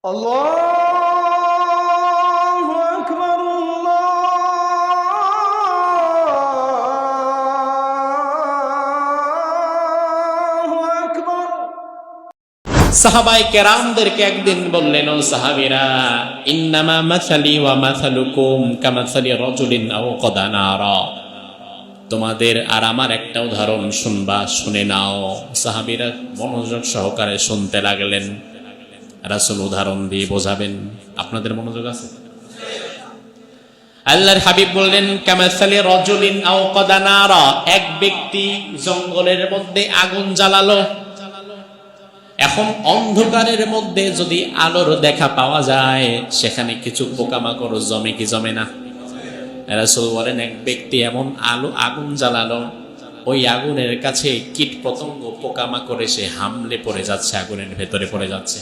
আল্লাহু আকবার, আল্লাহু আকবার। সাহাবায়ে কেরামদেরকে একদিন বললেন, ও সাহাবীরা, ইন্নামা মাসালি ওয়া মাসালুকুম কামাসালি রাজুলিন আওকাদা নারা। তোমাদের আর আমার একটা উদাহরণ শুনবা, শুনে নাও। সাহাবীরা মনোযোগ সহকারে শুনতে লাগলেন। রাসূল উদাহরণ দিয়ে বোঝাবেন। আপনাদের মনোযোগ আছে? আল্লাহর হাবিব বললেন, কামাসালি রাজুলিন আওকাদা নারা। এক ব্যক্তি জঙ্গলের মধ্যে আগুন জ্বালালো। এখন অন্ধকারের মধ্যে যদি আলোর দেখা পাওয়া যায়, সেখানে কিছু পোকামাকড় জমে কি জমে না? রাসূল বলেন, এক ব্যক্তি এমন আগুন জ্বালালো, ওই আগুনের কাছে কীট পতঙ্গ পোকামাকড় এসে হামলে পড়ে যাচ্ছে, আগুনের ভেতরে পড়ে যাচ্ছে।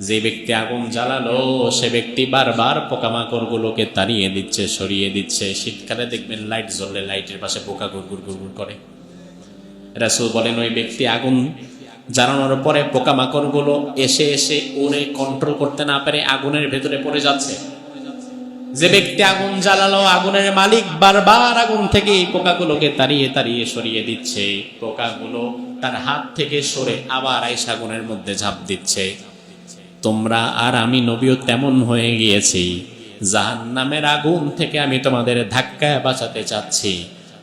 যে ব্যক্তি আগুন জ্বালালো সে ব্যক্তি বারবার পোকামাকড় গুলোকে তাড়িয়ে দিচ্ছে, সরিয়ে দিচ্ছে। শীতকালে দেখবেন লাইট জ্বললে লাইটের পাশে পোকা গুড়গুড় গুড়গুড় করে। রাসূল বলেন, ওই ব্যক্তি আগুন জ্বালানোর পরে পোকামাকড় গুলো এসে এসে ওরে কন্ট্রোল করতে না পারে আগুনের ভেতরে পড়ে যাচ্ছে। যে ব্যক্তি আগুন জ্বালালো, আগুনের মালিক বারবার আগুন থেকে এই পোকাগুলোকে তাড়িয়ে তাড়িয়ে সরিয়ে দিচ্ছে। পোকাগুলো তার হাত থেকে সরে আবার আইসা আগুনের মধ্যে ঝাঁপ দিচ্ছে। তোমরা আর আমি নবীও তেমন হয়ে গিয়েছি। জাহান্নামের আগুন থেকে আমি তোমাদের ধাক্কায় বাঁচাতে চাচ্ছি।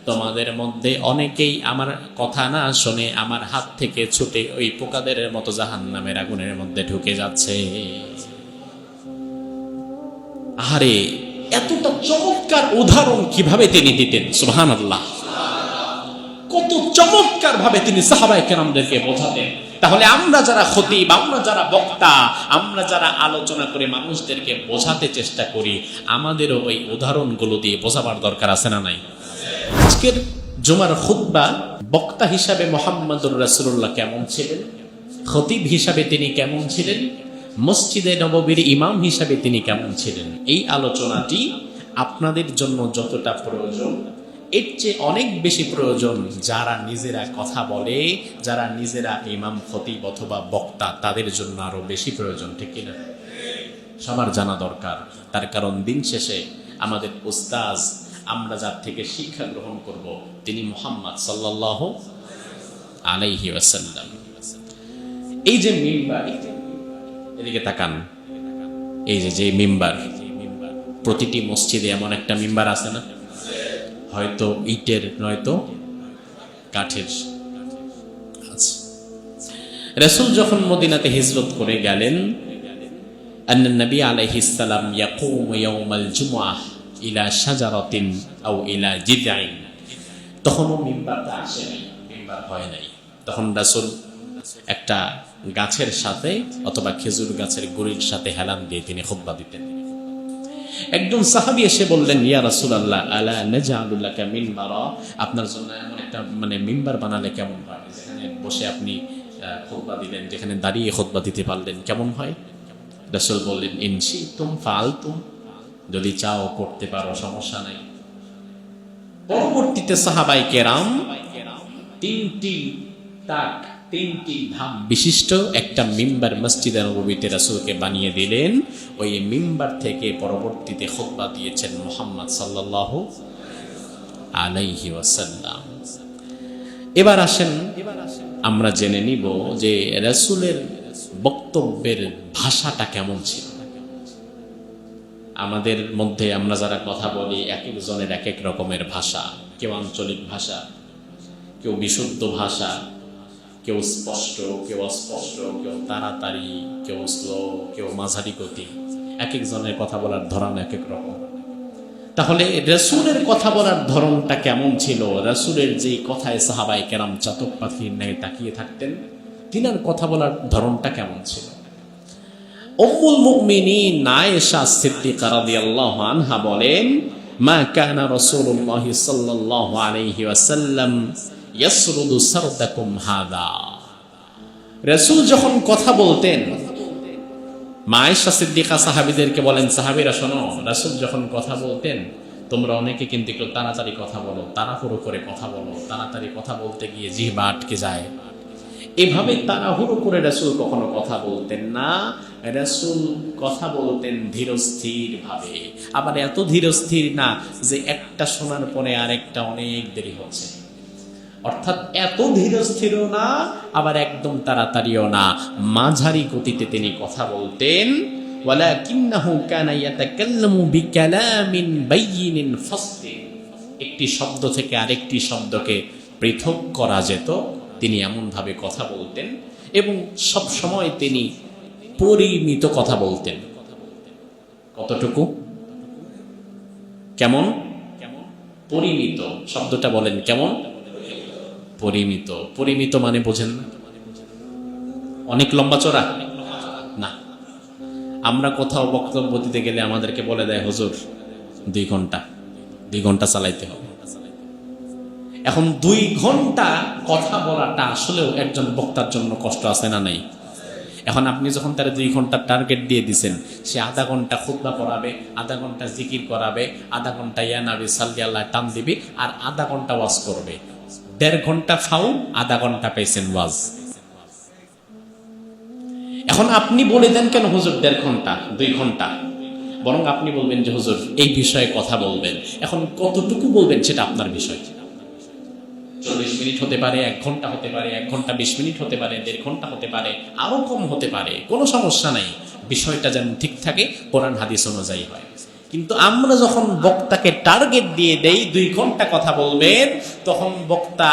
তোমাদের মধ্যে অনেকেই আমার কথা না শুনে আমার হাত থেকে ছুটে ওই পোকাদের মতো জাহান্নামের আগুনের মধ্যে ঢুকে যাচ্ছে। আরে এতটা চমৎকার উদাহরণ কিভাবে তিনি দিতেন! সুবহানাল্লাহ। কত চমৎকার ভাবে তিনি সাহাবায়ে কেরামদেরকে বোঝাতেন। তাহলে আমরা যারা খতিব, আমরা যারা বক্তা, আমরা যারা আলোচনা করে মানুষদেরকে বোঝাতে চেষ্টা করি, আমাদেরও ওই উদাহরণগুলো দিয়ে বোঝাবার দরকার আছে না নাই? আজকের জুমার খুতবা, বক্তা হিসাবে মুহাম্মদুর রাসূলুল্লাহ কেমন ছিলেন, খতিব হিসাবে তিনি কেমন ছিলেন, মসজিদে নববীর ইমাম হিসাবে তিনি কেমন ছিলেন, এই আলোচনাটি আপনাদের জন্য যতটা প্রয়োজন, এর চেয়ে অনেক বেশি প্রয়োজন যারা নিজেরা কথা বলে, যারা নিজেরা ইমাম, খতিব অথবা বক্তা, তাদের জন্য আরো বেশি প্রয়োজন, ঠিক কিনা? সবার জানা দরকার। তার কারণ দিন শেষে আমাদের উস্তাজ, আমরা যার থেকে শিক্ষা গ্রহণ করব, তিনি মুহাম্মদ সাল্লাল্লাহু আলাইহি ওয়াসাল্লাম। এই যে মিম্বার, এদিকে তাকান, এই যে মিম্বার, প্রতিটি মসজিদে এমন একটা মিম্বার আছে না? হয়তো ইটের, নয়তো কাঠের। আচ্ছা, রাসূল যখন মদিনাতে হিজরত করে গেলেন, আন্নান নবী আলাইহিস সালাম ইয়াকুমু ইয়াউমাল জুমআহ ইলা শাজারাতিন আও ইলা জিদআইন। তখনও মিম্বারটা আসে নাই, মিম্বার হয় নাই। তখন রাসূল একটা গাছের সাথে অথবা খেজুর গাছের গুড়ির সাথে হেলান দিয়ে তিনি খুতবা দিতেন। একজন সাহাবী এসে বললেন, ইয়া রাসূলুল্লাহ, আলা নাজআলু লাকা মিম্বারা, আপনার জন্য এমন একটা মিম্বার বানালে কেমন হয়, যেখানে বসে আপনি খুতবা দিলেন, যেখানে দাঁড়িয়ে খুতবা দিতে পারলেন, কেমন হয়? রাসূল বললেন, ইন শি'তুম ফাআলতুম, যদি চাও করতে পারো, সমস্যা নাই। পরবর্তীতে সাহাবায়ে কেরাম তিনটি ধাপ বিশিষ্ট একটা মিম্বার মসজিদে নববীতে রাসূলকে বানিয়ে দিলেন। ওই মিম্বার থেকে পরবর্তীতে খুতবা দিয়েছেন মুহাম্মদ সাল্লাল্লাহু আলাইহি ওয়াসাল্লাম। এবার আসেন আমরা জেনে নিব যে রাসূলের বক্তব্যের ভাষাটা কেমন ছিল। আমাদের মধ্যে আমরা যারা কথা বলি, এক একজনের এক এক রকমের ভাষা। কেউ আঞ্চলিক ভাষা, কেউ বিশুদ্ধ ভাষা, কেউ স্পষ্ট, কেউ অস্পষ্ট, কেউ তাড়াতাড়ি, কেউ স্লো, কেউ মাঝারি গতি। এক একজনের কথা বলার ধরন এক এক রকম। তাহলে রাসূলের কথা বলার ধরনটা কেমন ছিল? রাসূলের যে কথায় সাহাবায়ে কেরাম চাতক পাখির ন্যায় তাকিয়ে থাকতেন, তিনার কথা বলার ধরনটা কেমন ছিল? উম্মুল মুমিনিন আয়েশা সিদ্দিকা রাদিয়াল্লাহু আনহা বলেন, মা কানা রাসূলুল্লাহ সাল্লাল্লাহু আলাইহি ওয়াসাল্লাম ইয়াসরুদু সারদাকুম হাদা। রাসূল যখন কথা বলতেন, মা আয়েশা সিদ্দিকা সাহাবীদেরকে বলেন, সাহাবীরা শোনো, রাসূল যখন কথা বলতেন, তোমরা অনেকে কিন্তু একটু তাড়াতাড়ি কথা বলো, তাড়াহুড়ো করে কথা বলো, তাড়াতাড়ি কথা বলতে গিয়ে জিহ্বা আটকে যায়। এভাবে তাড়াহুড়ো করে রাসূল কখনো কথা বলতেন না। রাসূল কথা বলতেন ধীরস্থির ভাবে, আবার এত ধীরস্থির না যে একটা শোনার পরে আরেকটা অনেক দেরি হচ্ছে, অর্থাৎ এত ধীরস্থিরও না আবার একদম তাড়াতাড়িও না, মাঝারি গতিতে তিনি কথা বলতেন। ওয়ালাকিন্নাহু কানা ইয়াতাকাল্লামু বিকালামিন বাইয়িনিন ফাসলিন, একটি শব্দ থেকে আরেকটি শব্দকে পৃথক করা যেত, তিনি এমনভাবে কথা বলতেন। এবং সব সময় তিনি পরিমিত কথা বলতেন। কতটুকু? কেমন? পরিমিত শব্দটা বলেন কেমন? পরিমিত। পরিমিত মানে বোঝেন না? অনেক লম্বা চড়া না। আমরা কোথাও বক্তব্য দিতে গেলে আমাদেরকে বলে দেয় হুজুর 2 ঘন্টা চালাইতে হবে। এখন 2 ঘন্টা কথা বলাটা আসলেও একজন বক্তার জন্য কষ্ট আছে না নাই? এখন আপনি যখন তার 2 ঘন্টার টার্গেট দিয়ে দিছেন, সে আধা ঘন্টা খুতবা পড়াবে, আধা ঘন্টা জিকির করাবে, আধা ঘন্টা ইয়া নবী সাল্লাল্লাহু টান দিবে, আর আধা ঘন্টা ওয়াজ করবে। 1.5 ঘন্টা ফাউ, আধা ঘন্টা পেয়েছেন ওয়াজ। এখন আপনি বলে দেন কেন হুজুর 1.5 ঘন্টা 2 ঘন্টা, বরং আপনি বলবেন যে হুজুর এই বিষয়ে কথা বলবেন। এখন কতটুকু বলবেন সেটা আপনার বিষয়। 40 মিনিট হতে পারে, 1 ঘন্টা হতে পারে, 1 ঘন্টা 20 মিনিট হতে পারে, 1.5 ঘন্টা হতে পারে, আরো কম হতে পারে, কোনো সমস্যা নাই। বিষয়টা যেন ঠিক থাকে, কোরআন হাদিস অনুযায়ী হয়। কিন্তু আমরা যখন বক্তাকে টার্গেট দিয়ে দেই 2 ঘন্টা কথা বলবেন, তখন বক্তা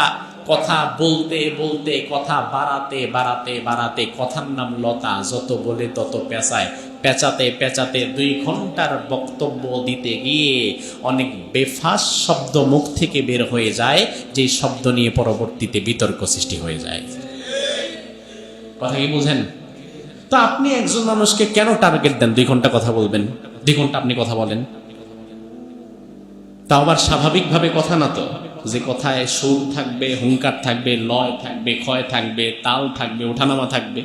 কথা বলতে বলতে, কথা বাড়াতে বাড়াতে বাড়াতে, কথার নাম লতা, যত বলে তত পেঁচায়, পেঁচাতে পেঁচাতে 2 ঘন্টার বক্তব্য দিতে গিয়ে অনেক বেফাস শব্দ মুখ থেকে বের হয়ে যায়, যে শব্দ নিয়ে পরবর্তীতে বিতর্ক সৃষ্টি হয়ে যায়। কথা কি বুঝেন? তো আপনি একজন মানুষকে কেন টার্গেট দেন 2 ঘন্টা কথা বলবেন? 2 ঘন্টা আপনি কথা বলেন, তা আবার স্বাভাবিকভাবে কথা না তো, যে কথায় সুর থাকবে, হুঙ্কার থাকবে, লয় থাকবে, ক্ষয় থাকবে, তাল থাকবে, ওঠানামা থাকবে।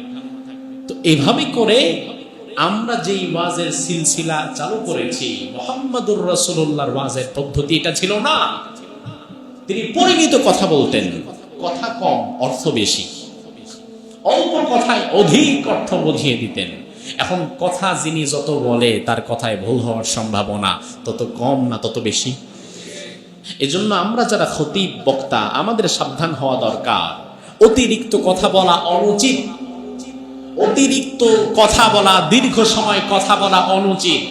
তো এভাবে করে আমরা যেই ওয়াজের সিলসিলা চালু করেছি, মুহাম্মদুর রাসূলুল্লাহর ওয়াজের পদ্ধতি এটা ছিল না। তিনি পরিমিত কথা বলতেন, কথা কম অর্থ বেশি, অল্প কথায় অধিক অর্থ বুঝিয়ে দিতেন। এখন কথা যিনি যত বলে তার কথায় ভুল হওয়ার সম্ভাবনা তত কম না তত বেশি? এজন্য আমরা যারা খতিব বক্তা, আমাদের সাবধান হওয়া দরকার। অতিরিক্ত কথা বলা অনুচিত, অতিরিক্ত কথা বলা, দীর্ঘ সময় কথা বলা অনুচিত।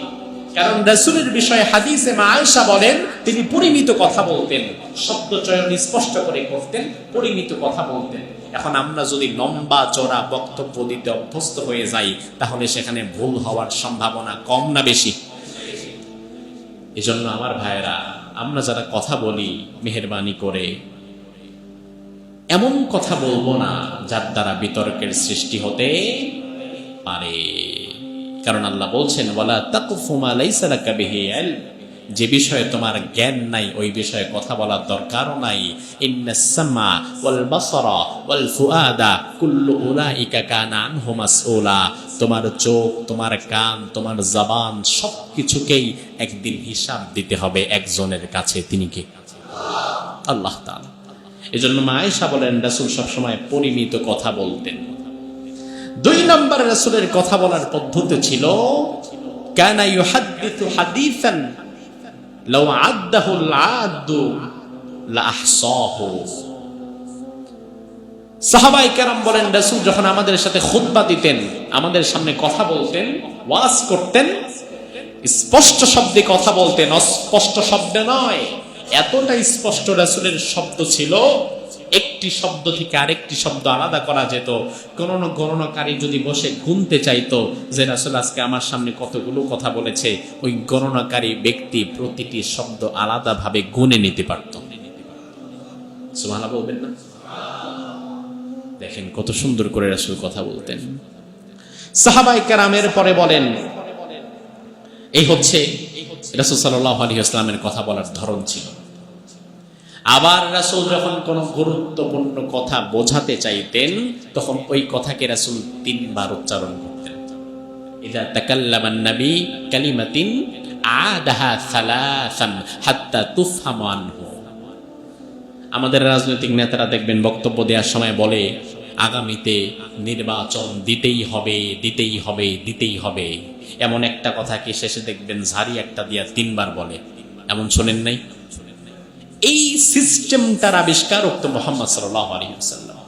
কারণ রাসূলের বিষয়ে হাদিসে মা আয়েশা বলেন তিনি পরিমিত কথা বলতেন, শব্দ চয়ন স্পষ্ট করে করতেন, পরিমিত কথা বলতেন। এখন আমরা যদি লম্বা চড়া বক্তব্য দিতে অভ্যস্ত হয়ে যাই, তাহলে সেখানে ভুল হওয়ার সম্ভাবনা কম না বেশি? এজন্য আমার ভাইয়েরা, আমরা যারা কথা বলি, মেহেরবানি করে এমন কথা বলবো না যার দ্বারা বিতর্কের সৃষ্টি হতে পারে। কারণ আল্লাহ বলছেন ওয়ালা তাকফু মা লাইসা লাকা বিহি ইলম, যে বিষয়ে তোমার জ্ঞান নাই ওই বিষয়ে কথা বলার দরকারও নাই। ইন্নাস সামা ওয়াল বাসারা ওয়াল ফুআদা কুল্লু উলাইকা কানা আনহু মাসউলা, তোমার চোখ, তোমার কান, তোমার জবান সবকিছুকেই একদিন হিসাব দিতে হবে একজনের কাছে। তিনি কে? আল্লাহ তাআলা। এজন্য মা আয়েশা বলেন রাসূল সবসময় পরিমিত কথা বলতেন। 2 নম্বর রাসূলের কথা বলার পদ্ধতি ছিল কানা ইউহাদ্দিসু হাদিসান লাউ আদ্দাহুল আদ্দু লা আহসাহু। সাহাবায়ে কেরাম বলেন রাসূল যখন আমাদের সাথে খুতবা দিতেন, আমাদের সামনে কথা বলতেন, ওয়াজ করতেন, স্পষ্ট শব্দে কথা বলতেন, অস্পষ্ট শব্দে নয়। এতটা স্পষ্ট রাসূলের শব্দ ছিল, একটি শব্দ থেকে আরেকটি শব্দ আলাদা করা যেত। কোন গণনাকারী যদি বসে গুনতে চাইতো যে রাসূল আজকে আমার সামনে কতগুলো কথা বলেছে, ওই গণনাকারী ব্যক্তি প্রতিটি শব্দ আলাদাভাবে গুনে নিতে পারত। সুবহানাল্লাহ বলবেন না? দেখেন কত সুন্দর করে রাসূল কথা বলতেন। সাহাবায়ে কেরামের পরে বলেন এই হচ্ছে রাসূল সাল্লাল্লাহু আলাইহি ওয়াসাল্লামের কথা বলার ধরন ছিল। আবার রাসূল যখন কোনো গুরুত্বপূর্ণ কথা বোঝাতে চাইতেন, তখন ওই কথাকে রাসূল 3 বার উচ্চারণ করতেন। ইযা তাকাল্লামা আন-নবী কালিমাতিন আদাহা সালাসান হাত্তা তুফহামু আনহু। আমাদের রাজনৈতিক নেতারা দেখবেন বক্তব্য দেওয়ার সময় বলে আগামীতে নির্বাচন দিতেই হবে, দিতেই হবে, দিতেই হবে, এমন একটা কথা কি শেষে দেখবেন ঝাড়ি একটা দিয়া 3 বার বলে, এমন শোনেন নাই? এই সিস্টেমটার আবিষ্কারক তো মুহাম্মদ সাল্লাল্লাহু আলাইহি ওয়াসাল্লাম।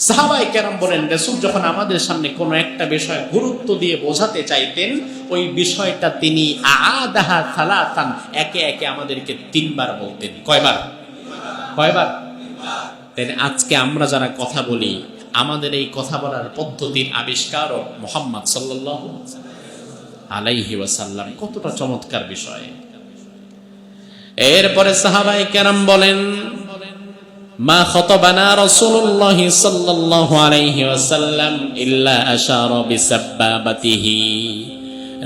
সাহাবায়ে কেরাম বলেন, রাসূল যখন আমাদের সামনে কোনো একটা বিষয় গুরুত্ব দিয়ে বোঝাতে চাইতেন, ওই বিষয়টা তিনি আদাহা সালাতান, একে একে আমাদেরকে 3 বার বলতেন। কয়বার? তাই আজকে আমরা যারা কথা বলি, আমাদের এই কথা বলার পদ্ধতির আবিষ্কারক মুহাম্মদ সাল্লাল্লাহু আলাইহি ওয়াসাল্লাম। কতটা চমৎকার বিষয়। এরপরে সাহাবায়ে কেরাম বলেন, মা খাতাবানা রাসূলুল্লাহ সাল্লাল্লাহু আলাইহি ওয়াসাল্লাম ইল্লা আশারা বিসাব্বাবাতিহি।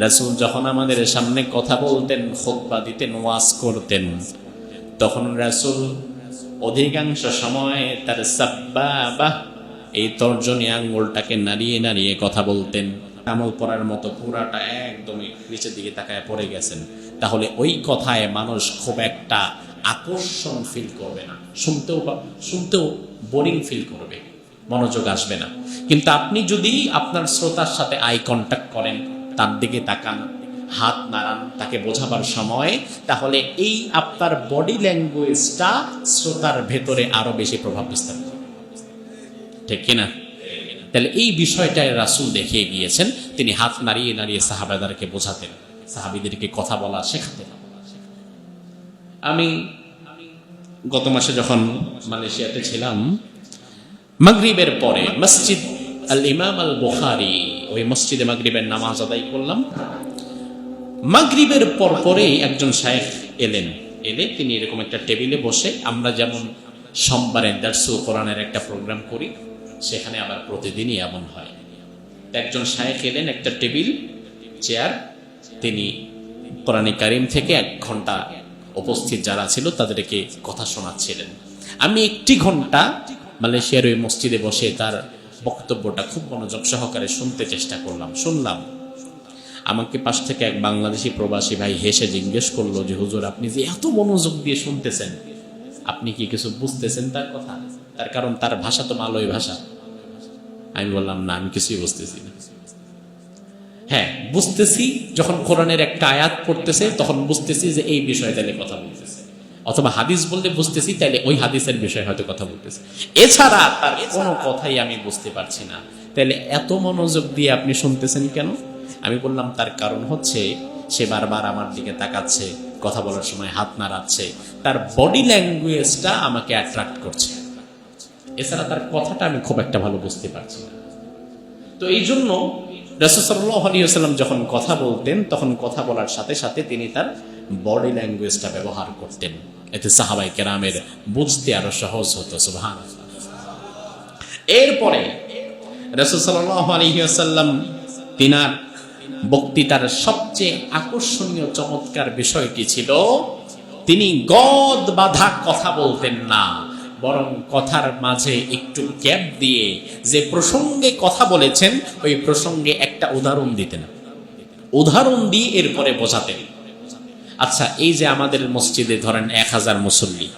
রাসূল যখন আমাদের সামনে কথা বলতেন, খুতবা দিতেন, ওয়াজ করতেন, তখন রাসূল অধিকাংশ সময় তার সাব্বাবা, এই তর্জনী আঙ্গুলটাকে নাড়িয়ে নাড়িয়ে কথা বলতেন। আমল পড়ার মতো পুরাটা একদমই নিচের দিকে তাকায় পড়ে গেছেন, তাহলে ওই কথায় মানুষ খুব একটা আকর্ষণ ফিল করবে না, শুনতেও বোরিং ফিল করবে, মনোযোগ আসবে না। কিন্তু আপনি যদি আপনার শ্রোতার সাথে আই কন্ট্যাক্ট করেন, তার দিকে তাকান, হাত নাড়ান তাকে বোঝাবার সময়, তাহলে এই আপনার বডি ল্যাঙ্গুয়েজটা শ্রোতার ভেতরে আরো বেশি প্রভাব বিস্তার করবে, ঠিক কিনা? তাহলে এই বিষয়টায় রাসূল দেখিয়ে গিয়েছেন, তিনি হাত নাড়িয়ে নাড়িয়ে সাহাবাদেরকে বোঝাতেন, সাহাবীদেরকে কথা বলা শেখাতেন। আমি গত মাসে যখন মালয়েশিয়াতে ছিলাম, মাগরিবের পরে মসজিদ আল ইমাম আল বুখারী, ওই মসজিদে মাগরিবের নামাজ আদায় করলাম। মাগরিবের পরেই একজন শায়েখ এলে তিনি এরকম একটা টেবিলে বসে, আমরা যেমন সোমবারে দারসুল কোরআনের একটা প্রোগ্রাম করি, সেখানে আবার প্রতিদিনই এমন হয়। একজন শায়েখ এলেন, একটা টেবিল, চেয়ার, তিনি কোরআনে কারীম থেকে 1 ঘন্টা উপস্থিত যারা ছিল তাদেরকে কথা শোনাচ্ছিলেন। আমি 1 ঘন্টা মালয়েশিয়ার ওই মসজিদে বসে তার বক্তব্যটা খুব মনোযোগ সহকারে শুনতে চেষ্টা করলাম, শুনলাম। আমাকে পাশ থেকে এক বাংলাদেশি প্রবাসী ভাই হেসে জিজ্ঞেস করলো যে, হুজুর আপনি যে এত মনোযোগ দিয়ে শুনতেছেন, আপনি কি কিছু বুঝতেছেন তার কথা? তার কারণ তার ভাষা তো মালয় ভাষা। আমি বললাম, না, আমি কিছুই বুঝতেছি না। হ্যাঁ, বুঝতেছি, যখন কোরআনের একটা আয়াত পড়তেছে তখন বুঝতেছি যে এই বিষয়ে তাহলে কথা বলতেছে, অথবা হাদিস বললে বুঝতেছি তাহলে ওই হাদিসের বিষয়ে হয়তো কথা বলতেছে, এছাড়া তার কোনো কথাই আমি বুঝতে পারছি না। তাহলে এত মনোযোগ দিয়ে আপনি শুনতেছেন কেন? আমি বললাম, তার কারণ হচ্ছে সে বারবার আমার দিকে তাকাচ্ছে, কথা বলার সময় হাত নাড়াচ্ছে, তার বডি ল্যাঙ্গুয়েজটা আমাকে অ্যাট্রাক্ট করছে, এছাড়া তার কথাটা আমি খুব একটা ভালো বুঝতে পারছি না। তো এই জন্য রাসূল সাল্লাল্লাহু আলাইহি ওয়াসাল্লাম যখন কথা বলতেন, তখন কথা বলার সাথে সাথে তিনি তার বডি ল্যাঙ্গুয়েজটা ব্যবহার করতেন, এতে সাহাবায়ে কেরামের বুঝতে আরো সহজ হতো। সুবহানাল্লাহ। এরপরে রাসূল সাল্লাল্লাহু আলাইহি ওয়াসাল্লাম তিনার বক্তৃতার সবচেয়ে আকর্ষণীয় চমৎকার বিষয়টি ছিল, তিনি গদ বাঁধা কথা বলতেন না, বরং কথার মাঝে একটু গ্যাপ দিয়ে যে প্রসঙ্গে কথা বলেছেন ওই প্রসঙ্গে একটা উদাহরণ দিতেন, উদাহরণ দিয়ে এরপরে বোঝাতেন। আচ্ছা, এই যে আমাদের মসজিদে ধরেন 1000 মুসল্লি,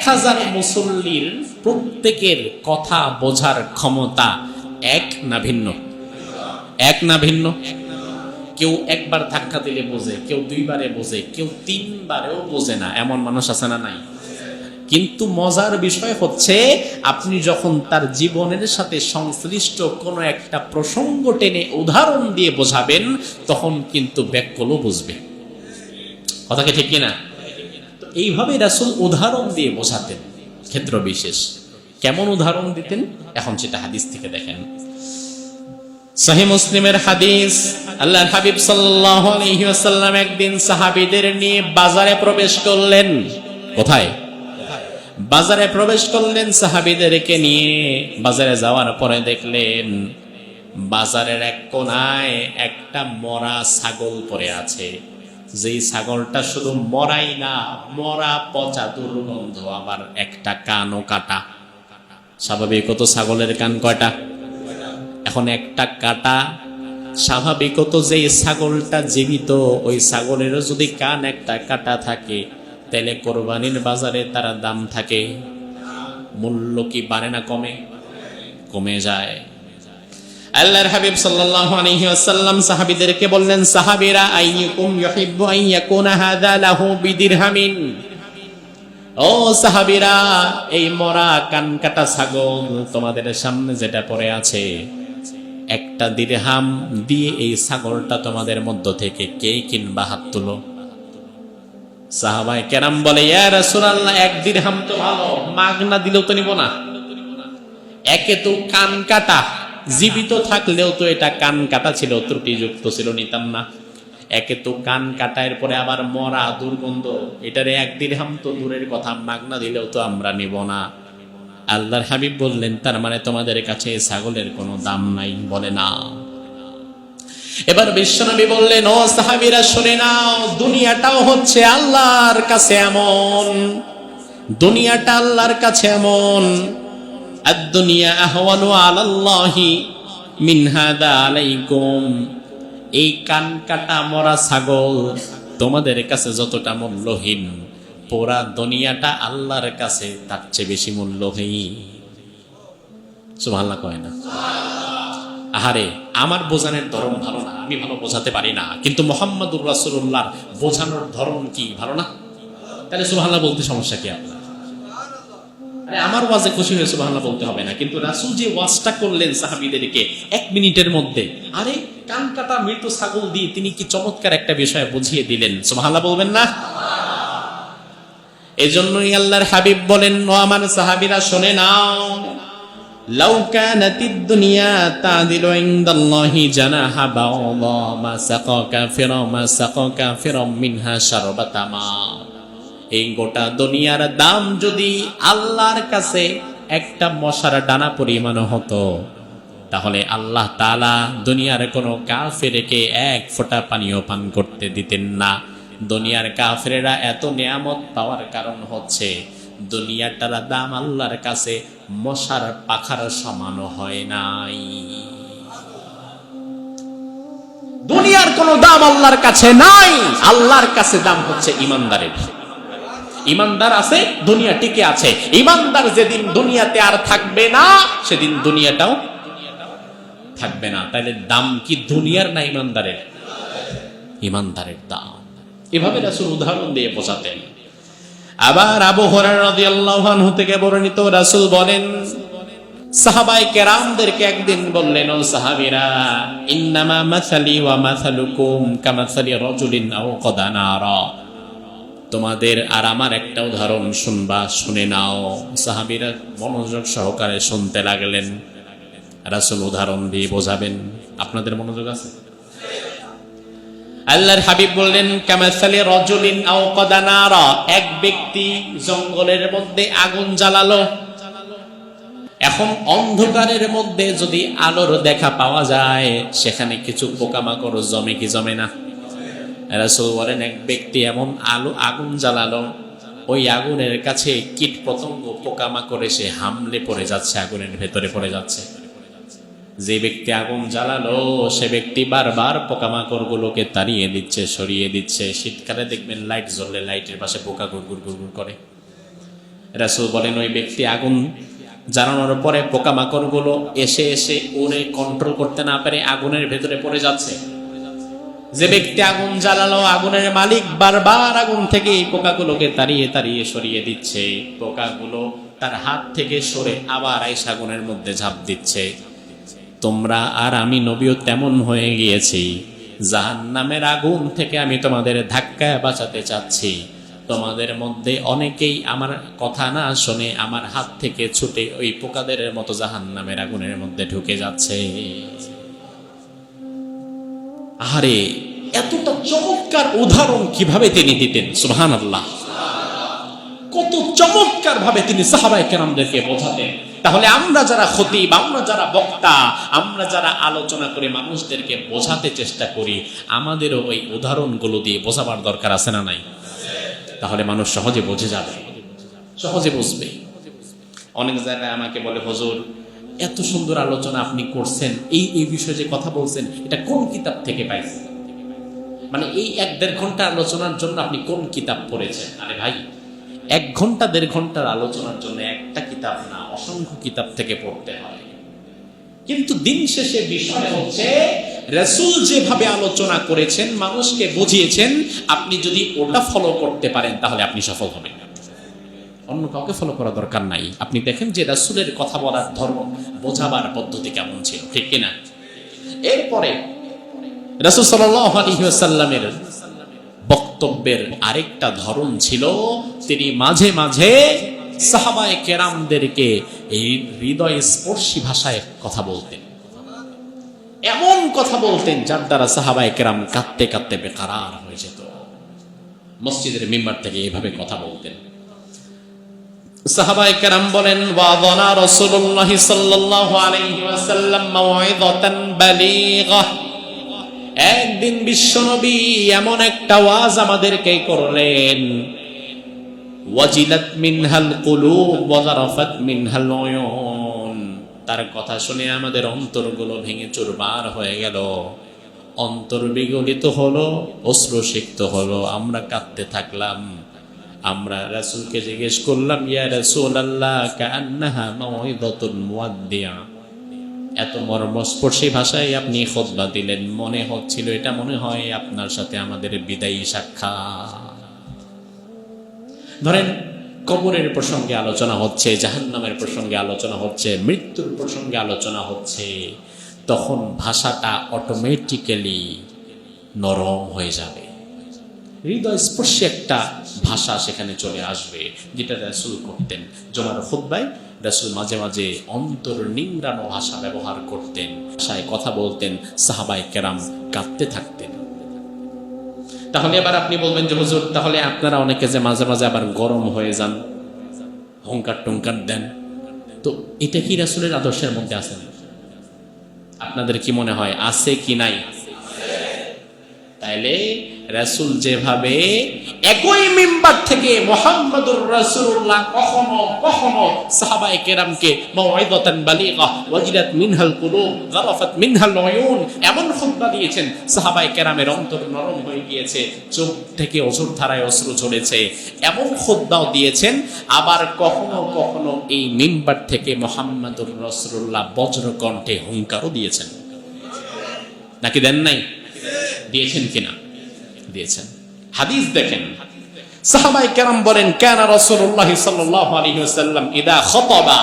1000 মুসল্লির প্রত্যেকের কথা বোঝার ক্ষমতা এক না ভিন্ন? এক না ভিন্ন? কেউ একবার ধাক্কা দিলে বোঝে, কেউ 2 বারে বোঝে, কেউ 3 বারেও বোঝে না, এমন মানুষ আছে না নাই? কিন্তু মজার বিষয় হচ্ছে, আপনি যখন তার জীবনের সাথে সংশ্লিষ্ট কোনো একটা প্রসঙ্গ টেনে উদাহরণ দিয়ে বোঝাবেন, তখন কিন্তু ব্যাককলও বুঝবে। কথা কি ঠিক কিনা? তো এইভাবে রাসূল উদাহরণ দিয়ে বোঝাতেন ক্ষেত্র বিশেষ। কেমন উদাহরণ দিতেন? এখন সেটা হাদিস থেকে দেখেন। সহিহ মুসলিমের হাদিস, আল্লাহর হাবিব সাল্লাল্লাহু আলাইহি ওয়াসাল্লাম একদিন সাহাবীদের নিয়ে বাজারে প্রবেশ করলেন। কোথায়? বাজারে প্রবেশ করলেন সাহাবীদেরকে নিয়ে। বাজারে যাওয়ার পরে দেখলেন বাজারের এক কোনায় একটা মরা ছাগল পড়ে আছে, যেই ছাগলটা শুধু মরাই না, মরা পচা দুর্গন্ধ, আবার একটা কানও কাটা। স্বাভাবিকত ছাগলের কান কয়টা? এখন একটা কাটা। স্বাভাবিকত যেই ছাগলটা জীবিত, ওই ছাগলেরও যদি কান একটা কাটা থাকে, তাহলে কোরবানির বাজারে তার দাম থাকে, মূল্য কি বাড়ে না কমে? কমে যায়। আল্লাহর হাবিব সাল্লাল্লাহু আলাইহি ওয়াসাল্লাম সাহাবীদেরকে বললেন, সাহাবীরা, আইয়ুকুম ইউহিব্বু আন ইয়াকুনা হাযা লাহু বিদিরহামিন। ও সাহাবীরা, এই মরা কান কাটা ছাগল তোমাদের সামনে যেটা পড়ে আছে, একটা দিরহাম দিয়ে এই ছাগলটা তোমাদের মধ্য থেকে কে কিনবা? হাত তুলো। সাহাবায়ে কেরাম বলে, ইয়া রাসূলুল্লাহ, এক দিরহাম তো ভালো, মাগনা দিলেও তো নিব না। একে তো কান কাটা, জীবিত থাকলেও তো এটা কান কাটা ছিল, ত্রুটিযুক্ত ছিল, নিতাম না। একে তো কান কাটা, এরপরে আবার মরা, দুর্গন্ধ, এটারে এক দিরহাম তো দূরের কথা, মাগনা দিলেও তো আমরা নিব না। আল্লাহর হাবিব বললেন, তার মানে তোমাদের কাছে ছাগলের কোনো দাম নাই? বলে না। এবার বিশ্বনবী বললেন, ও সাহাবীরা শুনে নাও, দুনিয়াটাও হচ্ছে আল্লাহর কাছে এমন, দুনিয়াটা আল্লাহর কাছে এমন। আদ-দুনিয়া আহওয়ানু আলাল্লাহি মিন হাদা আলাইকুম। এই কান কাটা মরা ছাগল তোমাদের কাছে যতটা মূল্যহীন, পুরা দুনিয়াটা আল্লাহর কাছে তার চেয়ে বেশি মূল্যহীন। সুবহানাল্লাহ কয় না? আহারে, আমার বোঝানোর ধরন ভালো না, আমি ভালো বোঝাতে পারি না, কিন্তু মুহাম্মদুর রাসূলুল্লাহর বোঝানোর ধরন কি ভালো না? তাহলে সুবহানাল্লাহ বলতে সমস্যা কি আপনার? আরে আমার ওয়াজে খুশি হয়ে সুবহানাল্লাহ বলতে হবে না, কিন্তু রাসূল যে ওয়াজটা করলেন সাহাবীদেরকে 1 মিনিটের মধ্যে, আরে কান কাটা মৃত ছাগল দিয়ে তিনি কি চমৎকার একটা বিষয় বুঝিয়ে দিলেন। সুবহানাল্লাহ বলবেন না? এজন্যই আল্লাহর হাবিব বলেন, ও আমার সাহাবীরা শুনে নাও, লাউ কানাতিদ দুনিয়া তাদিলু ইনদাল্লাহি জানাহা বাউদা মা সাকা কাফিরাম মিনহা শারবাতা মা। এই গোটা দুনিয়ার দাম যদি আল্লাহর কাছে একটা মশার ডানা পরিমাণ হতো, তাহলে আল্লাহ তাআলা দুনিয়ার কোনো কাফেরকে এক ফোঁটা পানিও পান করতে দিতেন না। দুনিয়ার কাফেরেরা এত নিয়ামত পাওয়ার কারণ হচ্ছে দুনিয়াটার দাম আল্লাহর কাছে মশার পাখার সমান হয় নাই। দুনিয়ার কোনো দাম আল্লাহর কাছে নাই, আল্লাহর কাছে দাম হচ্ছে ইমানদারের। ইমানদার আছে, দুনিয়া টিকে আছে। ইমানদার যেদিন দুনিয়াতে আর থাকবে না, সেদিন দুনিয়াটাও থাকবে না। তাহলে দাম কি দুনিয়ার না ইমানদারের? ইমানদারের দাম। এভাবে রাসূল উদাহরণ দিয়ে বোঝাতেন। আবার আবু হুরায়রা রাদিয়াল্লাহু আনহু থেকে বর্ণিত, রাসূল বলেন, সাহাবায়ে কেরামদেরকে একদিন বললেন, ও সাহাবীরা, ইন্নামা মাসালি ওয়া মাসালুকুম কামাসালি রাজুলিন আও কাদা নারা। তোমাদের আর আমার একটা উদাহরণ শুনবা, শুনে নাও। সাহাবীরা মনোযোগ সহকারে শুনতে লাগলেন। রাসূল উদাহরণ দিয়ে বোঝাবেন। আপনাদের মনোযোগ আছে? আল্লাহর হাবিব বললেন, কামাসালি রাজুলিন আও কাদা নারা। এক ব্যক্তি জঙ্গলের মধ্যে আগুন জ্বালালো। এখন অন্ধকারের মধ্যে যদি আলোর দেখা পাওয়া যায়, সেখানে কিছু পোকামাকড় জমে কি জমে না? রাসূল বলেন, এক ব্যক্তি এমন আগুন জ্বালালো, ওই আগুনের কাছে কীট পতঙ্গ পোকামাকড় এসে হামলে পড়ে যাচ্ছে, আগুনের ভেতরে পড়ে যাচ্ছে। যে ব্যক্তি আগুন জ্বালালো, সে ব্যক্তি বারবার পোকামাকড় গুলোকে তাড়িয়ে দিচ্ছে, সরিয়ে দিচ্ছে। শীতকালে দেখবেন লাইট জ্বললে লাইটের পাশে পোকা গুড়গুড় গুড়গুড় করে। রাসূল বলেন, ওই ব্যক্তি আগুন জ্বালানোর পরে পোকামাকড় গুলো এসে এসে ওরে কন্ট্রোল করতে না পারে আগুনের ভেতরে পড়ে যাচ্ছে। যে ব্যক্তি আগুন জ্বালালো, আগুনের মালিক বারবার আগুন থেকে এই পোকাগুলোকে তাড়িয়ে তাড়িয়ে সরিয়ে দিচ্ছে। পোকাগুলো তার হাত থেকে সরে আবার আইসা আগুনের মধ্যে ঝাঁপ দিচ্ছে। তোমরা আর আমি নবীও তেমন হয়ে গিয়েছি। জাহান্নামের আগুন থেকে আমি তোমাদের ধাক্কায় বাঁচাতে চাচ্ছি। তোমাদের মধ্যে অনেকেই আমার কথা না শুনে আমার হাত থেকে ছুটে ওই পোকাদের মতো জাহান্নামের আগুনের মধ্যে ঢুকে যাচ্ছে। আরে এতটা চমৎকার উদাহরণ কিভাবে তিনি দিতেন! সুবহানাল্লাহ, কত চমৎকার ভাবে তিনি সাহাবায়ে কেরামদেরকে বোঝাতেন। তাহলে আমরা যারা খতিব, আমরা যারা বক্তা, আমরা যারা আলোচনা করে মানুষদেরকে বোঝাতে চেষ্টা করি, আমাদেরও ওই উদাহরণগুলো দিয়ে বোঝাবার দরকার আছে না নাই? তাহলে মানুষ সহজে বুঝে যাবে, সহজে বুঝবে। অনেক জায়গায় আমাকে বলে, হুজুর এত সুন্দর আলোচনা আপনি করছেন, এই বিষয়ে যে কথা বলছেন, এটা কোন কিতাব থেকে পাইছেন? মানে এই 1-1.5 ঘন্টা আলোচনার জন্য আপনি কোন কিতাব পড়েছেন? আরে ভাই, 1 ঘন্টা 1.5 ঘন্টার আলোচনার জন্য একটা কিতাব না, অসংখ্য কিতাব থেকে পড়তে হয়। কিন্তু দিন শেষে বিষয় হচ্ছে রাসূল যেভাবে আলোচনা করেছেন, মানুষকে বুঝিয়েছেন, আপনি যদি ওটা ফলো করতে পারেন তাহলে আপনি সফল হবেন। অন্য কাউকে ফলো করা দরকার নাই। আপনি দেখেন যে রাসূলের কথা বলার ধর্ম, বোঝাবার পদ্ধতি কেমন ছিল, ঠিক কিনা? এরপরে রাসূল সাল্লাল্লাহু আলাইহি ওয়াসাল্লামের বক্তব্যের আরেকটা ধরন ছিল, তিনি মাঝে মাঝে সাহাবায়ে কেরামদেরকে এই হৃদয় স্পর্শী ভাষায় কথা বলতেন। এমন কথা বলতেন যার দ্বারা সাহাবায়ে কেরাম কাঁদতে কাঁদতে বেকারার হয়ে যেত। মসজিদের মিম্বার থেকে এইভাবে কথা বলতেন। সাহাবায়ে কেরাম বলেন, ওয়াযানা রাসূলুল্লাহ সাল্লাল্লাহু আলাইহি ওয়াসাল্লাম মাউইযাতান বালিগা। একদিন বিশ্বনবী এমন একটা ওয়াজ আমাদেরকে করলেন, ওয়াজিলাত মিনহাল কুলুব ওয়া যারাফাত মিনহাল উয়ুন। তার কথা শুনে আমাদের অন্তরগুলো ভেঙে চুরমার হয়ে গেল, অন্তর বিগলিত হলো, অশ্রুসিক্ত হলো, আমরা কাঁদতে থাকলাম। আমরা রাসূলকে জিজ্ঞেস করলাম, ইয়া রাসূলাল্লাহ, কাআন্নাহা মাউইযাতুল মুওয়াদ্দিআ। এত মর্মস্পর্শী ভাষায় আপনি খুতবা দিলেন, মনে হচ্ছিল এটা মনে হয় আপনার সাথে আমাদের বিদায়ী সাক্ষাৎ। ধরেন কবরের প্রসঙ্গে আলোচনা হচ্ছে, জাহান্নামের প্রসঙ্গে আলোচনা হচ্ছে, মৃত্যুর প্রসঙ্গে আলোচনা হচ্ছে, তখন ভাষাটা অটোমেটিক্যালি নরম হয়ে যাবে, হৃদয় স্পর্শী একটা ভাষা সেখানে চলে আসবে, যেটা রাসূল করতেন। জুমার খুতবায় রাসূল মাঝে মাঝে অন্তর নিংড়ানো ভাষা ব্যবহার করতেন, ভাষায় কথা বলতেন, সাহাবায়ে কেরাম কাঁদতে থাকতেন। তাহলে এবার আপনি বলবেন যে হুজুর, তাহলে আপনারা অনেকে যে মাঝে মাঝে আবার গরম হয়ে যান, হুঙ্কার টুঙ্কার দেন, তো এটা কি রাসূলের আদর্শের মধ্যে আছে? আপনাদের কি মনে হয় আছে কি নাই? তাইলে রাসূল যেভাবে একই মিম্বার থেকে মুহাম্মদুর রাসূলুল্লাহ কখনো কখনো সাহাবায়ে কেরামকে মাউইযাতান বালিগা ওয়াজিলাত মিনহাল কুলুব যারাফাত মিনহাল উয়ুন এমন খুতবা দিয়েছেন, সাহাবায়ে কেরামের অন্তর নরম হয়ে গিয়েছে, চোখ থেকে অঝোর ধারায় অশ্রু ঝরেছে, এমন খুতবাও দিয়েছেন। আবার কখনো কখনো এই মিম্বার থেকে মুহাম্মদুর রাসূলুল্লাহ বজ্রকণ্ঠে হুঙ্কারও দিয়েছেন, নাকি দেন নাই? দিয়েছেন কিনা? দিয়েছেন। হাদিস দেখেন, সাহাবায়ে কেরাম বলেন, কানা রাসূলুল্লাহ সাল্লাল্লাহু আলাইহি ওয়াসাল্লাম ইদা খাতাবা,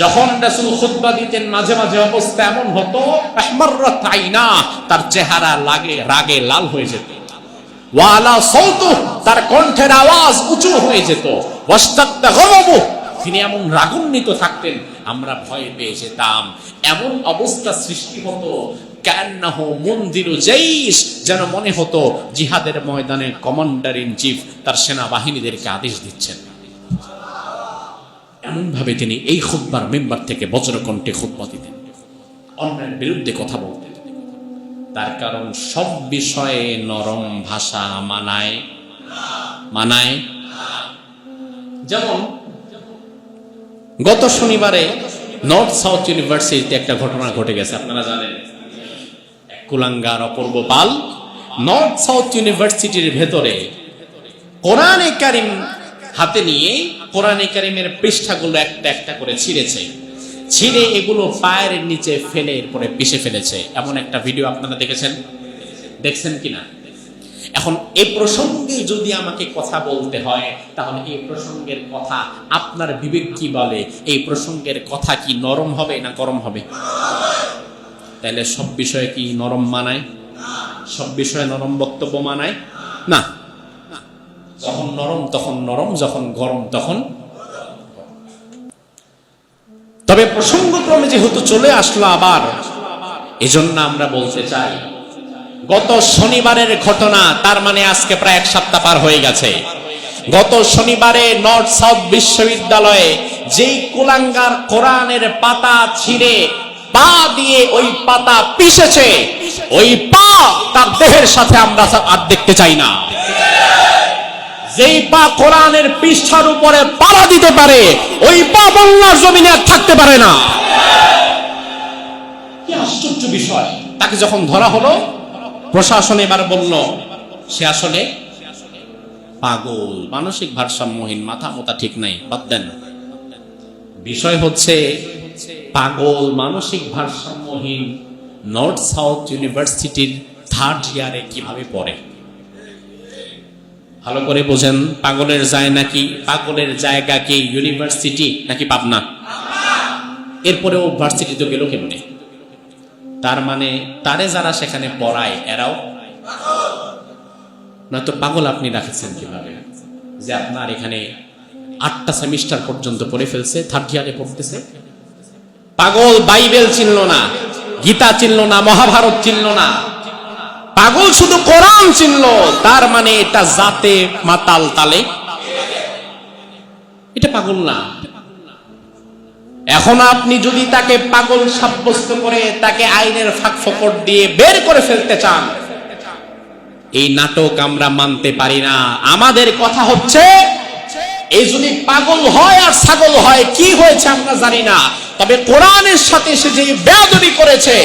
যখন রাসূল খুতবা দিতেন মাঝে মাঝে অবস্থা এমন হতো, আহমাররাত আইনা, তার চেহারা রাগে লাল হয়ে যেত, ওয়া আলা সাউতু, তার কণ্ঠের আওয়াজ উঁচু হয়ে যেত, ওয়াস্তাদা গাযাবু, তিনি এমন রাগান্বিত থাকতেন আমরা ভয় পেয়ে যেতাম। এমন অবস্থা সৃষ্টি হতো, কান্নাহু মুনদিরু জাইশ, যেন মনে হতো জিহাদের ময়দানে কমান্ডার ইন চিফ তার সেনাবাহিনীদেরকে আদেশ দিচ্ছেন। এমন ভাবে তিনি এই খুতবার মেম্বার থেকে বজ্রকণ্ঠে খুতবা দিতেন, অন্যের বিরুদ্ধে কথা বলতেন। তার কারণ সব বিষয়ে নরম ভাষা মানায়। যেমন গত শনিবারে নর্থ সাউথ ইউনিভার্সিটিতে একটা ঘটনা ঘটে গেছে, আপনারা জানেন। কুলাঙ্গার অপূর্ব পাল নর্থ সাউথ ইউনিভার্সিটির ভেতরে কোরআনে কারিম হাতে নিয়ে কোরআনে কারিমের পৃষ্ঠাগুলো একটা একটা করে ছিঁড়ে এগুলো পায়ের নিচে ফেলে এরপরে পিষে ফেলেছে। এমন একটা ভিডিও আপনারা দেখছেন কিনা? এখন এই প্রসঙ্গে যদি আমাকে কথা বলতে হয়, তাহলে এই প্রসঙ্গের কথা আপনার বিবেক কি বলে? এই প্রসঙ্গের কথা কি নরম হবে না গরম হবে? তাহলে সব বিষয়ে কি নরম মানায়? সব বিষয়ে নরম বক্তব্য মানায় না। যখন নরম তখন নরম, যখন গরম তখন। তবে প্রসঙ্গক্রমে যেহেতু চলে আসলো আবার, এজন্য আমরা বলতে চাই, গত শনিবারের ঘটনা, তার মানে আজকে প্রায় এক সপ্তাহ পার হয়ে গেছে। গত শনিবারে নর্থ সাউথ বিশ্ববিদ্যালয়ে যেই কুলাঙ্গার কোরআনের পাতা ছিঁড়ে পা দিয়ে ওই পাতা পিষেছে, ওই পা তার দেহের সাথে আমরা আর দেখতে চাই না। যেই পা কোরআনের পৃষ্ঠার উপরে পাড়া দিতে পারে, ওই পা বাংলার জমিনে আর থাকতে পারে না। কি আশ্চর্য বিষয়! তাকে যখন ধরা হলো, প্রশাসন এবার বলল সে আসলে পাগল, মানসিক ভারসাম্যহীন, মাথা মোতা ঠিক নাই, বাদ দেন। বিষয় হচ্ছে পাগল মানসিক ভারসাম্যহীন নর্থ সাউথ ইউনিভার্সিটির 3rd ইয়ারে কিভাবে পড়ে? ভালো করে বোঝেন, পাগলের যায় নাকি, পাগলের জায়গা কি ইউনিভার্সিটি নাকি পাবনা? এরপরেও ভার্সিটিতে গেল কেমনে? তার মানে তারে যারা সেখানে পড়ায় এরাও নয়তো পাগল আপনি রাখেছেন কিভাবে যে আপনার এখানে 8টা সেমিস্টার পর্যন্ত পড়ে ফেলছে, 3rd ইয়ারে পড়তেছে? পাগল বাইবেল চিনল না, গীতা চিনল না, মহাভারত চিনল না, পাগল শুধু কোরআন চিনল। তার মানে এটা জাতে মাতাল তালে, এটা পাগল না। এখন আপনি যদি তাকে পাগল সাব্যস্ত করে তাকে আইনের ফাঁক ফোকর দিয়ে বের করে ফেলতে চান, এই নাটক আমরা মানতে পারি না। আমাদের কথা হচ্ছে এই যদি পাগল হয় আর ছাগল হয়, কি হয়েছে আমরা জানি না, তবে কোরআনের সাথে সে যে বেয়াদবি করেছে,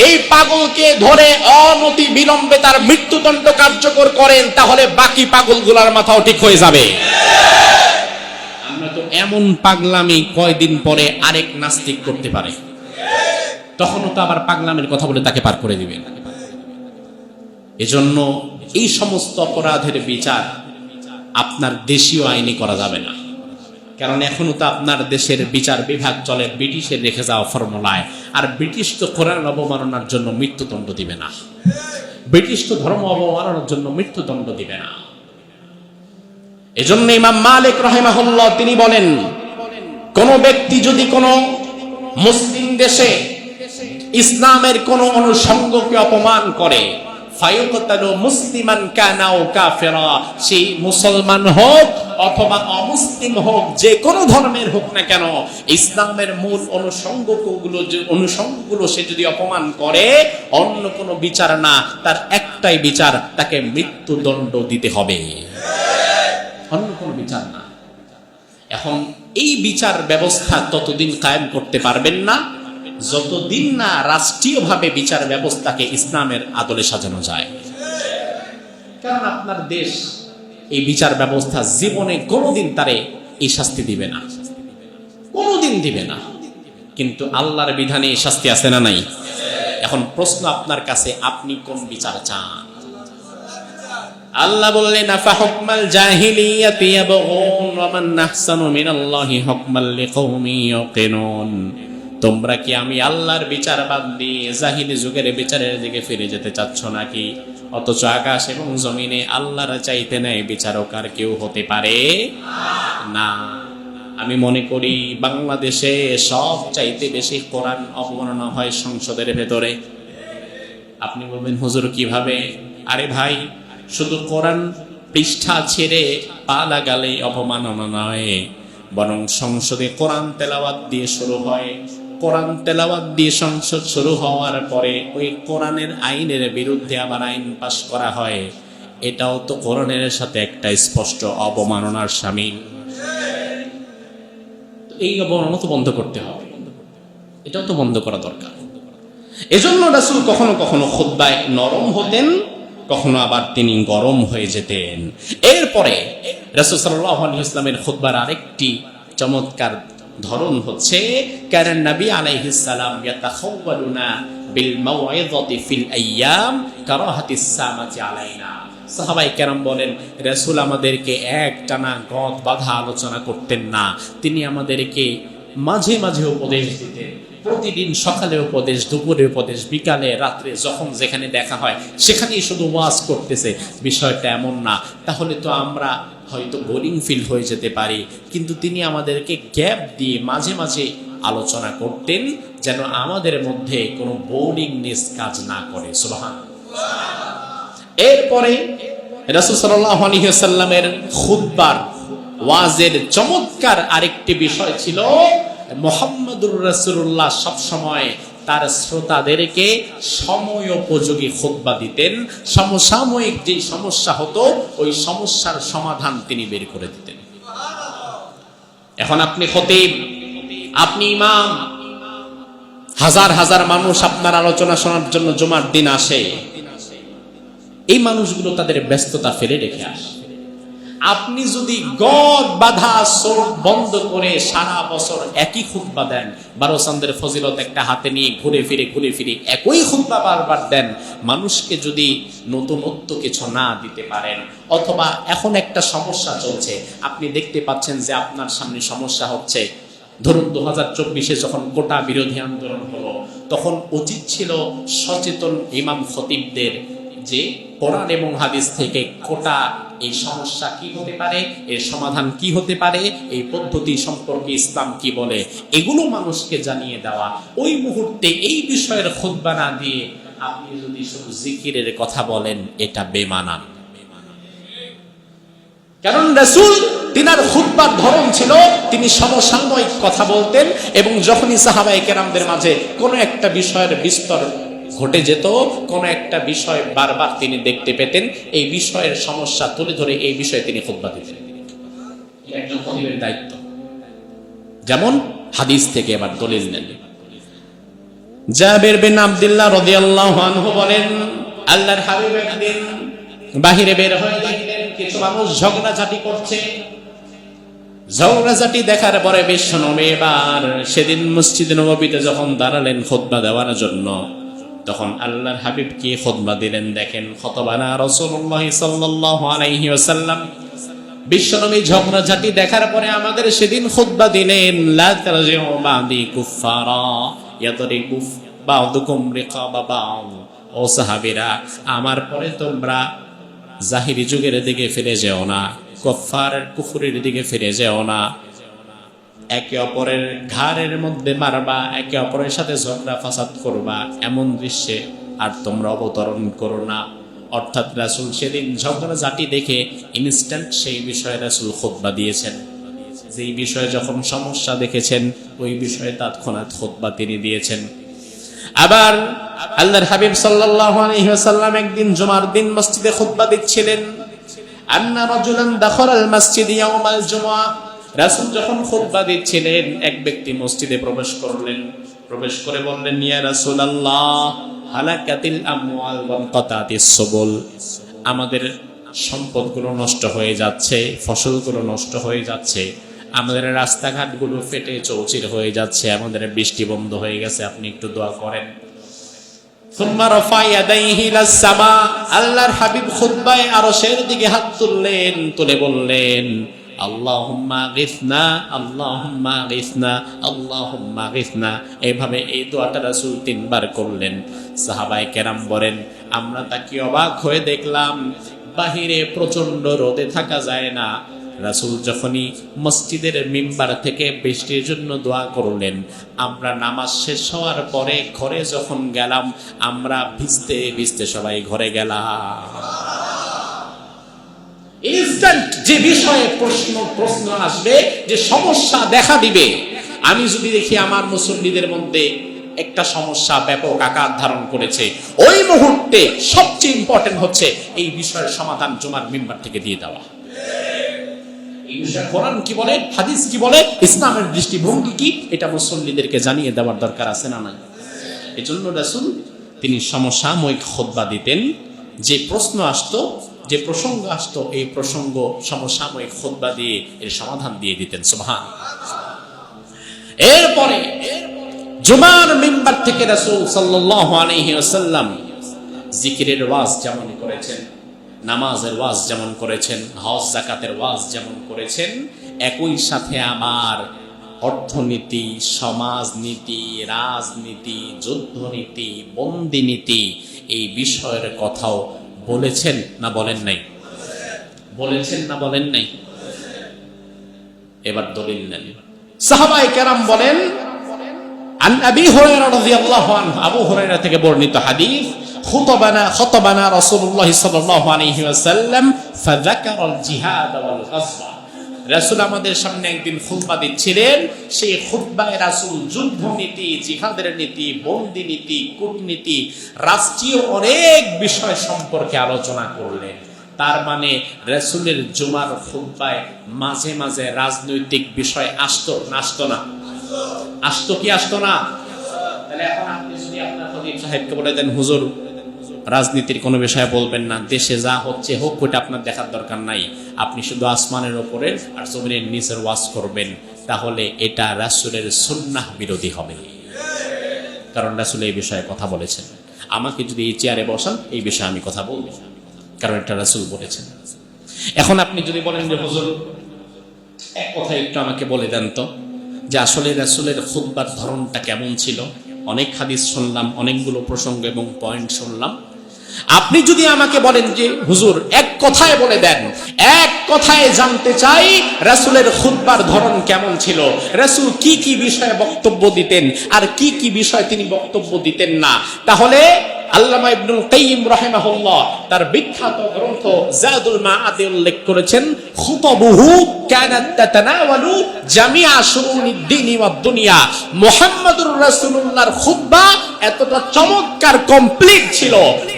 এই পাগলকে ধরে অনতি বিলম্বে তার মৃত্যুদণ্ড কার্যকর করেন, তাহলে বাকি পাগলগুলার মাথাও ঠিক হয়ে যাবে। আমরা তো এমন পাগলামি কয়দিন পরে আরেক নাস্তিক করতে পারে, তখনও তো আবার পাগলামের কথা বলে তাকে পার করে দিবেন। এজন্য এই সমস্ত অপরাধের বিচার আপনার দেশীয় আইনে করা যাবে না, কারণ এখনো তো আপনার দেশের বিচার বিভাগ চলে ব্রিটিশের রেখে যাওয়া ফর্মুলায়। আর ব্রিটিশ তো কোরআন অবমাননার জন্য মৃত্যুদণ্ড দিবে না, ব্রিটিশ তো ধর্ম অবমাননার জন্য মৃত্যুদণ্ড দিবে না। এজন্য ইমাম মালিক রাহিমাহুল্লাহ তিনি বলেন, কোন ব্যক্তি যদি কোন মুসলিম দেশে ইসলামের কোন অনুষঙ্গকে অপমান করে, ফায়ুকতালু মুসলিমান কানা ও কাফেরা, সেই মুসলমান হোক অথবা অমুসলিম হোক, যে কোনো ধর্মের হোক না কেন, ইসলামের মূল অনুষঙ্গগুলো সে যদি অপমান করে, অন্য কোনো বিচার না, তার একটাই বিচার, তাকে মৃত্যুদণ্ড দিতে হবে, অন্য কোনো বিচার না। এখন এই বিচার ব্যবস্থা ততদিন কায়েম করতে পারবেন না যতদিন না রাষ্ট্রীয়ভাবে বিচার ব্যবস্থাকে ইসলামের আদলে সাজানো যায়। কারণ আপনার দেশ এই বিচার ব্যবস্থা জীবনে কোনোদিন তারে এই শাস্তি দিবে না, কোনোদিন দিবে না, কিন্তু আল্লাহর বিধানে এই শাস্তি আছে না নাই? এখন প্রশ্ন আপনার কাছে, আপনি কোন বিচার চান? আল্লাহ বললেন, আফা হুকমাল জাহিলিয়াতি ইয়াবগুন ওয়া মান আহসানু মিনাল্লাহি হুকমান লিকাওমি ইয়াকিনুন। তোমরা কি আমি আল্লাহর বিচার বাদ দিয়ে জাহিলি যুগের বিচারের দিকে ফিরে যেতে চাচ্ছ নাকি? অথচ আকাশ এবং জমিনে আল্লাহর চাইতে নেই বিচারক আর কেউ হতে পারে না। আমি মনে করি বাংলাদেশে সব চাইতে বেশি কোরআন অবমাননা হয় সংসদের ভেতরে। আপনি বলবেন, হুজুর কিভাবে? আরে ভাই, শুধু কোরআন পৃষ্ঠা ছেড়ে পা লাগালেই অপমাননা নয়, বরং সংসদে কোরআন তেলাওয়াত দিয়ে শুরু হয়। কোরআন তেলাওয়াত দিয়ে সংসদ শুরু হওয়ার পরে ওই কোরআনের আইনের বিরুদ্ধে আবার আইন পাশ করা হয়। এটাও তো কোরআনের সাথে একটা স্পষ্ট অবমাননার শামিল। এই অবমাননা তো বন্ধ করতে হবে, এটাও তো বন্ধ করা দরকার। এজন্য রাসূল কখনো কখনো খুতবায় নরম হতেন, কখনো আবার তিনি গরম হয়ে যেতেন। এরপরে রাসূল সাল্লাল্লাহু আলাইহি ওয়াসাল্লামের খুতবার আরেকটি চমৎকার ধরন হচ্ছে, কারণ নবী আলাইহিস সালাম ইয়াতাখাওয়ালুনা বিল মাউইযাতি ফিল আইয়াম কারাহাতিস সামাতি আলাইনা। সাহাবায়ে কেরাম বলেন, রাসূল আমাদেরকে একটানা গদ বাঁধা আলোচনা করতেন না, তিনি আমাদেরকে মাঝে মাঝে উপদেশ দিতেন। প্রতিদিন সকালে উপদেশ, দুপুরে উপদেশ, বিকালে, রাত্রে, যখন যেখানে দেখা হয় সেখানেই শুধু ওয়াজ করতেছে। বিষয়টা এমন না, তাহলে তো আমরা হয়তো বোরিং ফিল হয়ে যেতে পারি, কিন্তু তিনি আমাদেরকে গ্যাপ দিয়ে মাঝে মাঝে আলোচনা করতেন, যেন আমাদের মধ্যে কোনো বোরিংনেস কাজ না করে। সুবহানাল্লাহ। এরপরে রাসূল সাল্লাল্লাহু আলাইহি ওয়াসাল্লামের খুতবার ওয়াজের চমৎকার আরেকটি বিষয় ছিল, মুহাম্মদুর রাসূলুল্লাহ সব সময় তার শ্রোতাদেরকে সময়োপযোগী খুতবা দিতেন। সমসাময়িক যে সমস্যা হতো ওই সমস্যার সমাধান তিনি বের করে দিতেন। এখন আপনি খতিব, আপনি ইমাম, হাজার হাজার মানুষ আপনার আলোচনা শোনার জন্য জুমার দিন আসে। এই মানুষগুলো তাদের ব্যস্ততা ফেলে রেখে আসে, আপনি যদি গদ বাধা চোখ বন্ধ করে সারা বছর একই খুতবা দেন, 12 চাঁদের ফজিলত একটা হাতে নিয়ে ঘুরে ফিরে একই খুতবা বারবার দেন, মানুষকে যদি নতুনত্ব কিছু না দিতে পারেন, অথবা এখন একটা সমস্যা চলছে, আপনি দেখতে পাচ্ছেন যে আপনার সামনে সমস্যা হচ্ছে, ধরুন 2024-এ যখন কোটা বিরোধী আন্দোলন হলো, তখন উচিত ছিল সচেতন ইমাম খতিবদের যে কোরআন এবং হাদিস থেকে কোটা এই সমস্যা কি হতে পারে, এর সমাধান কি হতে পারে, এই পদ্ধতি সম্পর্কে ইসলাম কি বলে, এগুলো মানুষকে জানিয়ে দেওয়া। ওই মুহূর্তে এই বিষয়ের খুতবা না দিয়ে আপনি যদি শুধু জিকিরের কথা বলেন, এটা বেমানান। কারণ রাসূল তিনার খুতবার ধরন ছিল তিনি সমসাময়িক কথা বলতেন, এবং যখনই সাহাবায়ে কেরামদের মাঝে কোনো একটা বিষয়ের বিস্তর ঘটে যেত, কোন একটা বিষয় বারবার তিনি দেখতে পেতেন, এই বিষয়ের সমস্যা তুলে ধরে এই বিষয়ে তিনি খুতবা দিতেন। একজন খতিবের দায়িত্ব। যেমন হাদিস থেকে এবার দলিল নেন। জাবের বিন আব্দুল্লাহ রাদিয়াল্লাহু আনহু বলেন, আল্লাহর হাবিব একদিন বাহিরে বের হয়ে দেখলেন কিছু মানুষ ঝগড়াঝাটি করছে। ঝগড়াঝাটি দেখার পরে বিশ্বনবী এবার সেদিন মসজিদে নববীতে যখন দাঁড়ালেন খুতবা দেওয়ার জন্য, তখন আল্লাহর হাবিব কি খুতবা দিলেন দেখেন। খুতবানা রাসূলুল্লাহ সাল্লাল্লাহু আলাইহি ওয়াসাল্লাম, বিশ্বনবী ঝগড়াঝাটি দেখার পরে আমাদের সেদিন খুতবা দিলেন, লা তারজিউ বাদি কুফারা ইয়াদরিবু বা'দুকুম রিকাবা বা'দ। ও সাহাবীরা, আমার পরে তোমরা জাহিরি যুগের দিকে ফিরে যেও না, কুফার কুফরের দিকে ফিরে যেও না, একে অপরের ঘাড়ের মধ্যে মারবা, একে অপরের সাথে ঝগড়া ফাসাদ করবা, এমন দৃশ্যে আর তোমরা অবতরণ করো না। অর্থাৎ রাসূল সেদিন ঝগড়াঝাটি দেখে ইনস্ট্যান্ট সেই বিষয়ে রাসূল খুতবা দিয়েছেন। যেই বিষয়ে যখন সমস্যা দেখেছেন, ওই বিষয়ে তৎক্ষণাৎ খুতবা তিনি দিয়েছেন। আবার আল্লাহর হাবিব সাল্লাল্লাহু আলাইহি ওয়াসাল্লাম একদিন জুমার দিন মসজিদে খুতবা দিচ্ছিলেন। আন্না রাজুলান দাখালাল মসজিদ ইয়াউমাল জুমআহ, রাসূল যখন খুতবা দিচ্ছিলেন, এক ব্যক্তি মসজিদে প্রবেশ করলেন। প্রবেশ করে বললেন, ইয়া রাসূলুল্লাহ, হালাকাতিল আমওয়াল ওয়া কাতাতিস সুবুল, আমাদের সম্পদগুলো নষ্ট হয়ে যাচ্ছে, ফসলগুলো নষ্ট হয়ে যাচ্ছে, আমাদের রাস্তাঘাটগুলো ফেটে চৌচির হয়ে যাচ্ছে, আমাদের বৃষ্টি বন্ধ হয়ে গেছে, আপনি একটু দোয়া করেন। সুম্মা রাফা ইয়াদাইহি ইলাস সামা, আল্লাহর হাবিব খুতবায় আরশের দিকে হাত তুললেন, তুলে বললেন, আল্লাহুম্মা গিসনা, আল্লাহুম্মা গিসনা, আল্লাহুম্মা গিসনা। এইভাবে এই দোয়াটা রাসূল 3 বার করলেন। সাহাবায়ে কেরাম বলেন, আমরা তাকে অবাক হয়ে দেখলাম, বাহিরে প্রচন্ড রোদে থাকা যায় না, রাসূল যখনই মসজিদের মিম্বার থেকে বৃষ্টির জন্য দোয়া করলেন, আমরা নামাজ শেষ হওয়ার পরে ঘরে যখন গেলাম, আমরা ভিজতে ভিজতে সবাই ঘরে গেলাম। ইনস্ট্যান্ট যে বিষয়ে প্রশ্ন আসবে, যে সমস্যা দেখা দিবে, আমি যদি দেখি আমার মুসল্লিদের মধ্যে একটা সমস্যা ব্যাপক আকার ধারণ করেছে, ওই মুহূর্তে সবচেয়ে ইম্পর্টেন্ট হচ্ছে এই বিষয়ের সমাধান জুমার মিম্বার থেকে দিয়ে দেওয়া। এই বিষয়ে কোরআন কি বলে, হাদিস কি বলে, ইসলামের দৃষ্টিভঙ্গি কি, এটা মুসল্লিদেরকে জানিয়ে দেওয়ার দরকার আছে না নাই? এজন্য রাসূল তিনি সমসাময়িক খুতবা দিতেন। যে প্রশ্ন আসতো, যে প্রসঙ্গ আসতো, এই প্রসঙ্গ সমসাময়িক খুতবা দিয়ে এর সমাধান দিয়ে দিতেন। সুবহানাল্লাহ। এরপরে জুমার মিম্বার থেকে রাসূল সাল্লাল্লাহু আলাইহি ওয়াসাল্লাম জিকিরের ওয়াজ যেমন করেছেন, নামাজের ওয়াজ যেমন করেছেন, হজ যাকাতের ওয়াজ যেমন করেছেন, একই সাথে আমার অর্থনীতি, সমাজনীতি, রাজনীতি, যুদ্ধনীতি, বন্দিনীতি, এই বিষয়ের কথাও বলেছেন না বলেন নাই? বলেছেন না বলেন নাই? এবার দলিল নেন। সাহাবায়ে কেরাম বলেন, আন আবি হুরায়রা রাদিয়াল্লাহু আনহু, আবু হুরায়রা থেকে বর্ণিত হাদিস, খুতবানা রাসূলুল্লাহ সাল্লাল্লাহু আলাইহি ওয়াসাল্লাম ফাযাকারাল জিহাদ ওয়াল গাযওয়া, রাসূল আমাদের সামনে একদিন খুতবা দিচ্ছিলেন, সেই খুতবায় রাসূল যুদ্ধনীতি, জিহাদের নীতি, বন্দী নীতি, কূটনীতি, রাষ্ট্রীয় অনেক বিষয় সম্পর্কে আলোচনা করলেন। তার মানে রাসূলের জুমার খুতবায় মাঝে মাঝে রাজনৈতিক বিষয় আসতো না? আসতো না? আসতো কি আসতো না? তাহলে এখন আপনি যদি আপনার খতিব সাহেবকে বলে দেন, হুজুর রাজনীতির কোনো বিষয়ে বলবেন না, দেশে যা হচ্ছে হোক, ওইটা আপনার দেখার দরকার নাই। আপনি শুধু আসমানের ওপরের আর জমিনের নিচের ওয়াজ করবেন, তাহলে এটা রাসূলের সুন্নাহ বিরোধী হবে। কারণ রাসূল এই বিষয়ে কথা বলেছেন। আমাকে যদি এই চেয়ারে বসান, এই বিষয়ে আমি কথা বলবো, কারণ এটা রাসূল বলেছেন। এখন আপনি যদি বলেন যে হুজুর এক কথা একটু আমাকে বলে দেন তো, যে আসলে রাসূলের খুতবার ধরনটা কেমন ছিল। অনেক হাদিস শুনলাম, অনেকগুলো প্রসঙ্গ এবং পয়েন্ট শুনলাম। আপনি যদি আমাকে বলেন যে হুজুর এক কথায় বলে দেন, এক কথায় জানতে চাই রাসূলের খুতবার ধরন কেমন ছিল, রাসূল কি কি বিষয়ে বক্তব্য দিতেন আর কি কি বিষয়ে তিনি বক্তব্য দিতেন না, তাহলে আল্লামা ইবনুল কাইয়িম রাহিমাহুল্লাহ তার বিখ্যাত গ্রন্থ জাদুল মাআদে উল্লেখ করেছেন, খুতবুহু কানাত তাতানাওয়ালু জামিআ শুউনিদ দ্বীনি ওয়াদ দুনিয়া। মুহাম্মদুর রাসূলুল্লাহর খুতবা এতটা চমৎকার কমপ্লিট ছিল,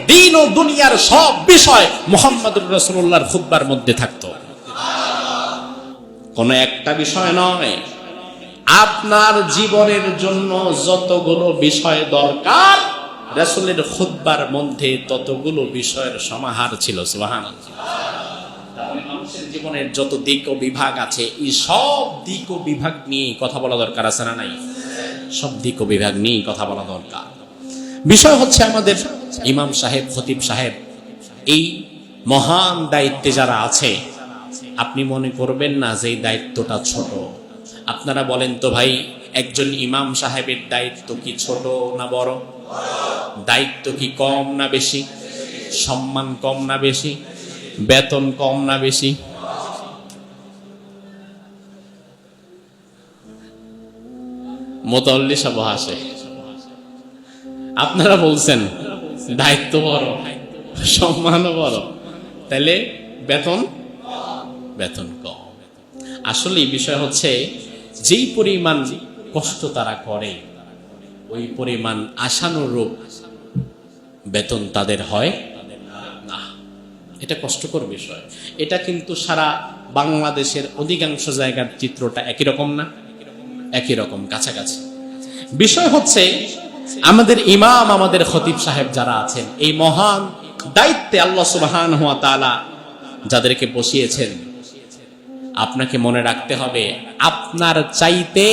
দ্বীন ও দুনিয়ার সব বিষয় মুহাম্মদুর রাসূলুল্লাহর খুতবার মধ্যে থাকতো। কোনো একটা বিষয় নয়, আপনার জীবনের জন্য যতগুলো বিষয় দরকার রাসূলের খুতবার মধ্যে ততগুলো বিষয়ের সমাহার ছিল। সুবহানাল্লাহ। তাহলে মানুষের জীবনের যত দিক ও বিভাগ আছে, এই সব দিক ও বিভাগ নিয়ে কথা বলা দরকার আছে না নাই? সব দিক ও বিভাগ নিয়ে কথা বলা দরকার। বিষয় হচ্ছে আমাদের ইমাম সাহেব, খতিব সাহেব, এই মহান দায়িত্বে যারা আছে, আপনি মনে করবেন না যে এই দায়িত্বটা ছোট। আপনারা বলেন তো ভাই, একজন ইমাম সাহেবের দায়িত্ব কি ছোট না বড়? দায়িত্ব কি কম না বেশি? সম্মান কম না বেশি? বেতন কম না বেশি? মোতাল্লি সব হাসে। আপনারা বলছেন দায়িত্ব বড়, সম্মানও বড়, তাহলে বেতন কম। আসলে বিষয় হচ্ছে যেই পরিমাণ কষ্ট তারা করে, ওই পরিমাণ আশানুরূপ বেতন তাদের হয় না। এটা কষ্টকর বিষয়। এটা কিন্তু সারা বাংলাদেশের অধিকাংশ জায়গার চিত্রটা একই রকম না? একই রকম, কাছাকাছি। বিষয় হচ্ছে আমাদের ইমাম, আমাদের খতিব সাহেব যারা আছেন, এই মহান দায়িত্বে আল্লাহ সুবহানাহু ওয়া তাআলা যাদেরকে বসিয়েছেন, আপনাকে মনে রাখতে হবে আপনার চাইতে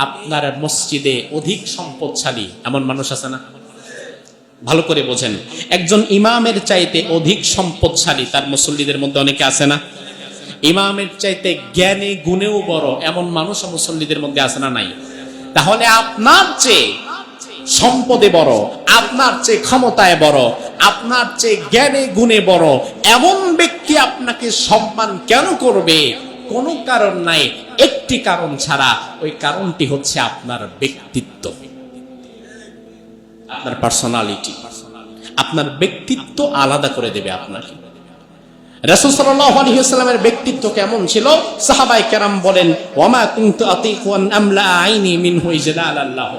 আপনার মসজিদে অধিক সম্পদশালী এমন মানুষ আছে না? ভালো করে বোঝেন, একজন ইমামের চাইতে অধিক সম্পদশালী তার মুসল্লিদের মধ্যে অনেকে আছে না? ইমামের চাইতে জ্ঞানে গুণেও বড় এমন মানুষ মুসল্লিদের মধ্যে আছে না নাই? তাহলে আপনার চেয়ে সম্পদে বড়, আপনার চেয়ে ক্ষমতায় বড়, আপনার চেয়ে জ্ঞানে গুণে বড় এমন ব্যক্তি আপনাকে সম্মান কেন করবে? কোনো কারণ নাই, একটি কারণ ছাড়া। ওই কারণটি হচ্ছে আপনার ব্যক্তিত্ব, আপনার পার্সোনালিটি। আপনার ব্যক্তিত্ব আলাদা করে দেবে আপনাকে। রাসূল সাল্লাল্লাহু আলাইহি ওয়াসাল্লামের ব্যক্তিত্ব কেমন ছিল? সাহাবায়ে কেরাম বলেন, ওয়ামা কুনতু আতিকু আন আমলা আইনি মিনহু ইজলালাল্লাহ।